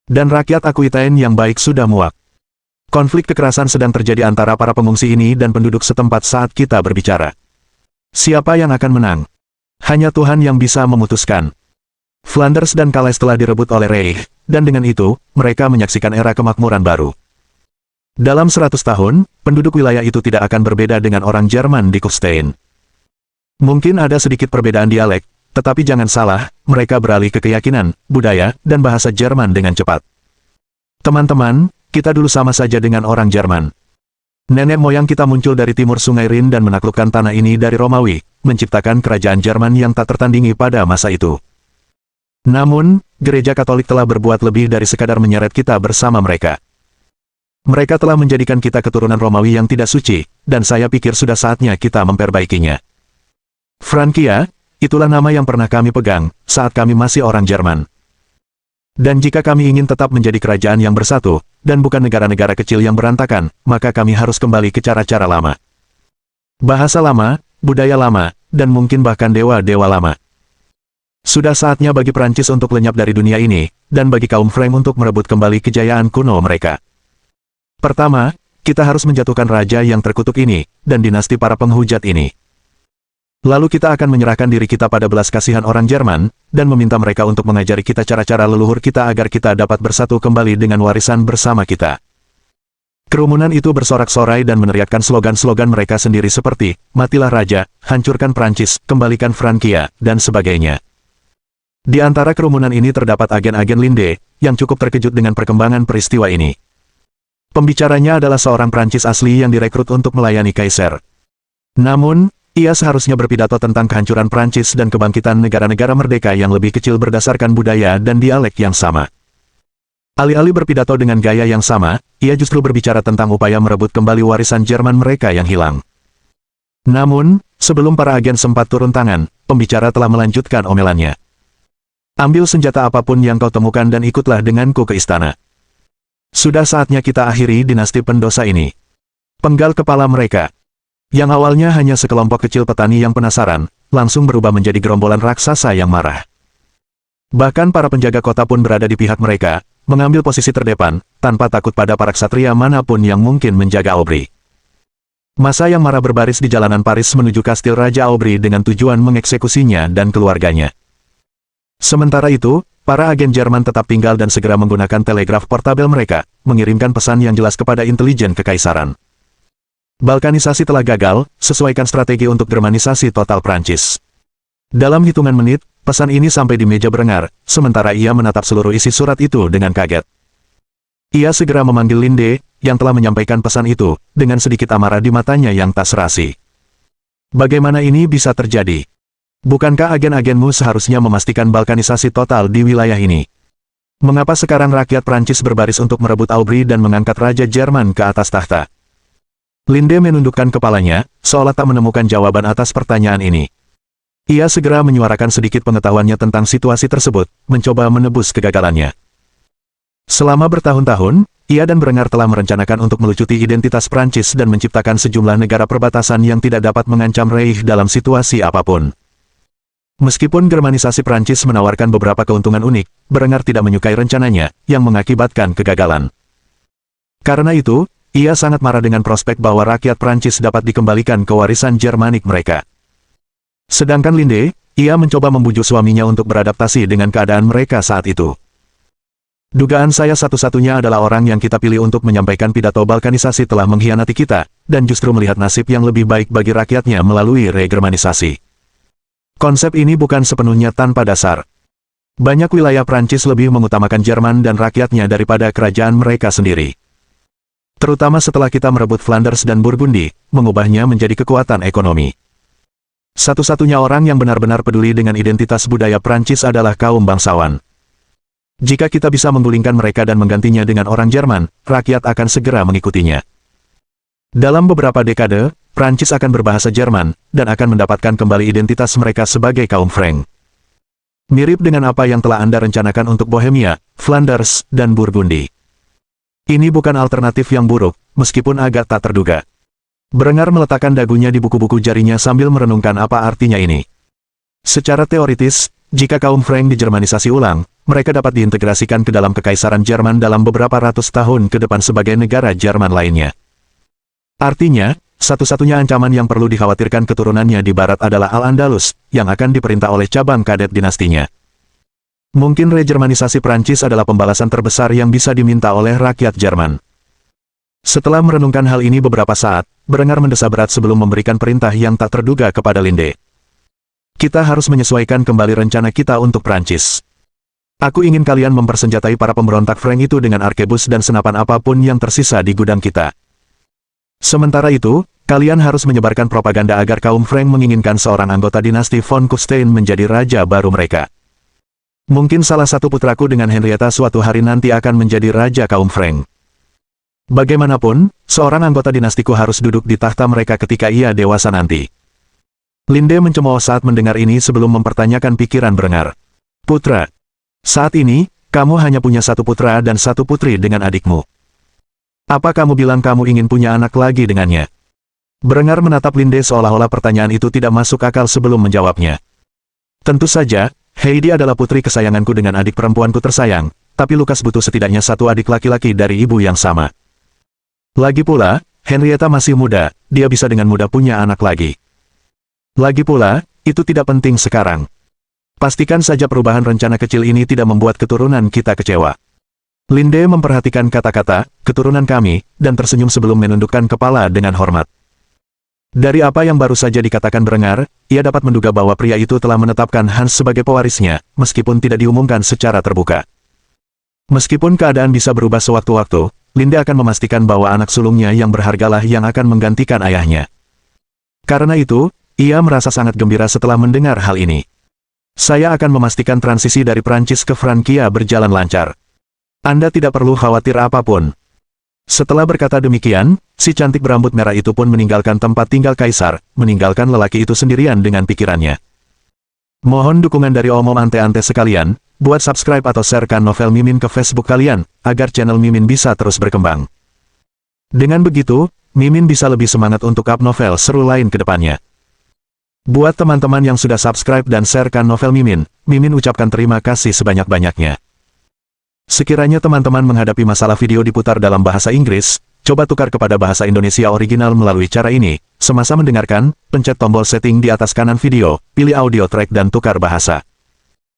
Dan rakyat Aquitaine yang baik sudah muak. Konflik kekerasan sedang terjadi antara para pengungsi ini dan penduduk setempat saat kita berbicara. Siapa yang akan menang? Hanya Tuhan yang bisa memutuskan. Flanders dan Calais telah direbut oleh Reich, dan dengan itu, mereka menyaksikan era kemakmuran baru. Dalam 100 tahun, penduduk wilayah itu tidak akan berbeda dengan orang Jerman di Kufstein. Mungkin ada sedikit perbedaan dialek, tetapi jangan salah, mereka beralih ke keyakinan, budaya, dan bahasa Jerman dengan cepat. Teman-teman, kita dulu sama saja dengan orang Jerman. Nenek moyang kita muncul dari timur Sungai Rin dan menaklukkan tanah ini dari Romawi, menciptakan kerajaan Jerman yang tak tertandingi pada masa itu. Namun, gereja Katolik telah berbuat lebih dari sekadar menyeret kita bersama mereka. Mereka telah menjadikan kita keturunan Romawi yang tidak suci, dan saya pikir sudah saatnya kita memperbaikinya. Francia, itulah nama yang pernah kami pegang, saat kami masih orang Jerman. Dan jika kami ingin tetap menjadi kerajaan yang bersatu, dan bukan negara-negara kecil yang berantakan, maka kami harus kembali ke cara-cara lama. Bahasa lama, budaya lama, dan mungkin bahkan dewa-dewa lama. Sudah saatnya bagi Prancis untuk lenyap dari dunia ini, dan bagi kaum Frank untuk merebut kembali kejayaan kuno mereka. Pertama, kita harus menjatuhkan raja yang terkutuk ini, dan dinasti para penghujat ini. Lalu kita akan menyerahkan diri kita pada belas kasihan orang Jerman, dan meminta mereka untuk mengajari kita cara-cara leluhur kita agar kita dapat bersatu kembali dengan warisan bersama kita. Kerumunan itu bersorak-sorai dan meneriakkan slogan-slogan mereka sendiri seperti, matilah raja, hancurkan Prancis, kembalikan Francia, dan sebagainya. Di antara kerumunan ini terdapat agen-agen Linde, yang cukup terkejut dengan perkembangan peristiwa ini. Pembicaranya adalah seorang Prancis asli yang direkrut untuk melayani Kaisar. Namun, ia seharusnya berpidato tentang kehancuran Prancis dan kebangkitan negara-negara merdeka yang lebih kecil berdasarkan budaya dan dialek yang sama. Alih-alih berpidato dengan gaya yang sama, ia justru berbicara tentang upaya merebut kembali warisan Jerman mereka yang hilang. Namun, sebelum para agen sempat turun tangan, pembicara telah melanjutkan omelannya. Ambil senjata apapun yang kau temukan dan ikutlah denganku ke istana. Sudah saatnya kita akhiri dinasti pendosa ini. Penggal kepala mereka. Yang awalnya hanya sekelompok kecil petani yang penasaran, langsung berubah menjadi gerombolan raksasa yang marah. Bahkan para penjaga kota pun berada di pihak mereka, mengambil posisi terdepan, tanpa takut pada para ksatria manapun yang mungkin menjaga Aubry. Massa yang marah berbaris di jalanan Paris menuju kastil Raja Aubry dengan tujuan mengeksekusinya dan keluarganya. Sementara itu, para agen Jerman tetap tinggal dan segera menggunakan telegraf portabel mereka, mengirimkan pesan yang jelas kepada intelijen kekaisaran. Balkanisasi telah gagal, sesuaikan strategi untuk Germanisasi total Prancis. Dalam hitungan menit, pesan ini sampai di meja Berengar, sementara ia menatap seluruh isi surat itu dengan kaget. Ia segera memanggil Linde, yang telah menyampaikan pesan itu, dengan sedikit amarah di matanya yang tak serasi. Bagaimana ini bisa terjadi? Bukankah agen-agenmu seharusnya memastikan balkanisasi total di wilayah ini? Mengapa sekarang rakyat Prancis berbaris untuk merebut Aubry dan mengangkat Raja Jerman ke atas tahta? Linde menundukkan kepalanya, seolah tak menemukan jawaban atas pertanyaan ini. Ia segera menyuarakan sedikit pengetahuannya tentang situasi tersebut, mencoba menebus kegagalannya. Selama bertahun-tahun, ia dan Berengar telah merencanakan untuk melucuti identitas Prancis dan menciptakan sejumlah negara perbatasan yang tidak dapat mengancam Reich dalam situasi apapun. Meskipun Germanisasi Prancis menawarkan beberapa keuntungan unik, Berengar tidak menyukai rencananya, yang mengakibatkan kegagalan. Karena itu, ia sangat marah dengan prospek bahwa rakyat Prancis dapat dikembalikan ke warisan Jermanik mereka. Sedangkan Linde, ia mencoba membujuk suaminya untuk beradaptasi dengan keadaan mereka saat itu. Dugaan saya satu-satunya adalah orang yang kita pilih untuk menyampaikan pidato balkanisasi telah mengkhianati kita, dan justru melihat nasib yang lebih baik bagi rakyatnya melalui regermanisasi. Konsep ini bukan sepenuhnya tanpa dasar. Banyak wilayah Prancis lebih mengutamakan Jerman dan rakyatnya daripada kerajaan mereka sendiri. Terutama setelah kita merebut Flanders dan Burgundy, mengubahnya menjadi kekuatan ekonomi. Satu-satunya orang yang benar-benar peduli dengan identitas budaya Prancis adalah kaum bangsawan. Jika kita bisa menggulingkan mereka dan menggantinya dengan orang Jerman, rakyat akan segera mengikutinya. Dalam beberapa dekade, Prancis akan berbahasa Jerman, dan akan mendapatkan kembali identitas mereka sebagai kaum Frank. Mirip dengan apa yang telah Anda rencanakan untuk Bohemia, Flanders, dan Burgundy. Ini bukan alternatif yang buruk, meskipun agak tak terduga. Brenger meletakkan dagunya di buku-buku jarinya sambil merenungkan apa artinya ini. Secara teoritis, jika kaum Frank dijermanisasi ulang, mereka dapat diintegrasikan ke dalam Kekaisaran Jerman dalam beberapa ratus tahun ke depan sebagai negara Jerman lainnya. Artinya, satu-satunya ancaman yang perlu dikhawatirkan keturunannya di barat adalah Al-Andalus, yang akan diperintah oleh cabang kadet dinastinya. Mungkin rejermanisasi Prancis adalah pembalasan terbesar yang bisa diminta oleh rakyat Jerman. Setelah merenungkan hal ini beberapa saat, Brenger mendesah berat sebelum memberikan perintah yang tak terduga kepada Linde. Kita harus menyesuaikan kembali rencana kita untuk Prancis. Aku ingin kalian mempersenjatai para pemberontak Frank itu dengan arkebus dan senapan apapun yang tersisa di gudang kita. Sementara itu, kalian harus menyebarkan propaganda agar kaum Frank menginginkan seorang anggota dinasti von Kufstein menjadi raja baru mereka. Mungkin salah satu putraku dengan Henrietta suatu hari nanti akan menjadi raja kaum Frank. Bagaimanapun, seorang anggota dinastiku harus duduk di tahta mereka ketika ia dewasa nanti. Linde mencemooh saat mendengar ini sebelum mempertanyakan pikiran Brenger. Putra. Saat ini, kamu hanya punya satu putra dan satu putri dengan adikmu. Apa kamu bilang kamu ingin punya anak lagi dengannya? Brenger menatap Linde seolah-olah pertanyaan itu tidak masuk akal sebelum menjawabnya. Tentu saja, Heidi adalah putri kesayanganku dengan adik perempuanku tersayang, tapi Lukas butuh setidaknya satu adik laki-laki dari ibu yang sama. Lagi pula, Henrietta masih muda, dia bisa dengan mudah punya anak lagi. Lagi pula, itu tidak penting sekarang. Pastikan saja perubahan rencana kecil ini tidak membuat keturunan kita kecewa. Linde memperhatikan kata-kata, keturunan kami, dan tersenyum sebelum menundukkan kepala dengan hormat. Dari apa yang baru saja dikatakan Brenger, ia dapat menduga bahwa pria itu telah menetapkan Hans sebagai pewarisnya, meskipun tidak diumumkan secara terbuka. Meskipun keadaan bisa berubah sewaktu-waktu, Linde akan memastikan bahwa anak sulungnya yang berhargalah yang akan menggantikan ayahnya. Karena itu, ia merasa sangat gembira setelah mendengar hal ini. Saya akan memastikan transisi dari Prancis ke Frankia berjalan lancar. Anda tidak perlu khawatir apapun. Setelah berkata demikian, si cantik berambut merah itu pun meninggalkan tempat tinggal Kaisar, meninggalkan lelaki itu sendirian dengan pikirannya. Mohon dukungan dari omom ante-ante sekalian, buat subscribe atau sharekan novel Mimin ke Facebook kalian, agar channel Mimin bisa terus berkembang. Dengan begitu, Mimin bisa lebih semangat untuk up novel seru lain ke depannya. Buat teman-teman yang sudah subscribe dan sharekan novel Mimin, Mimin ucapkan terima kasih sebanyak-banyaknya. Sekiranya teman-teman menghadapi masalah video diputar dalam bahasa Inggris, coba tukar kepada bahasa Indonesia original melalui cara ini. Semasa mendengarkan, pencet tombol setting di atas kanan video, pilih audio track dan tukar bahasa.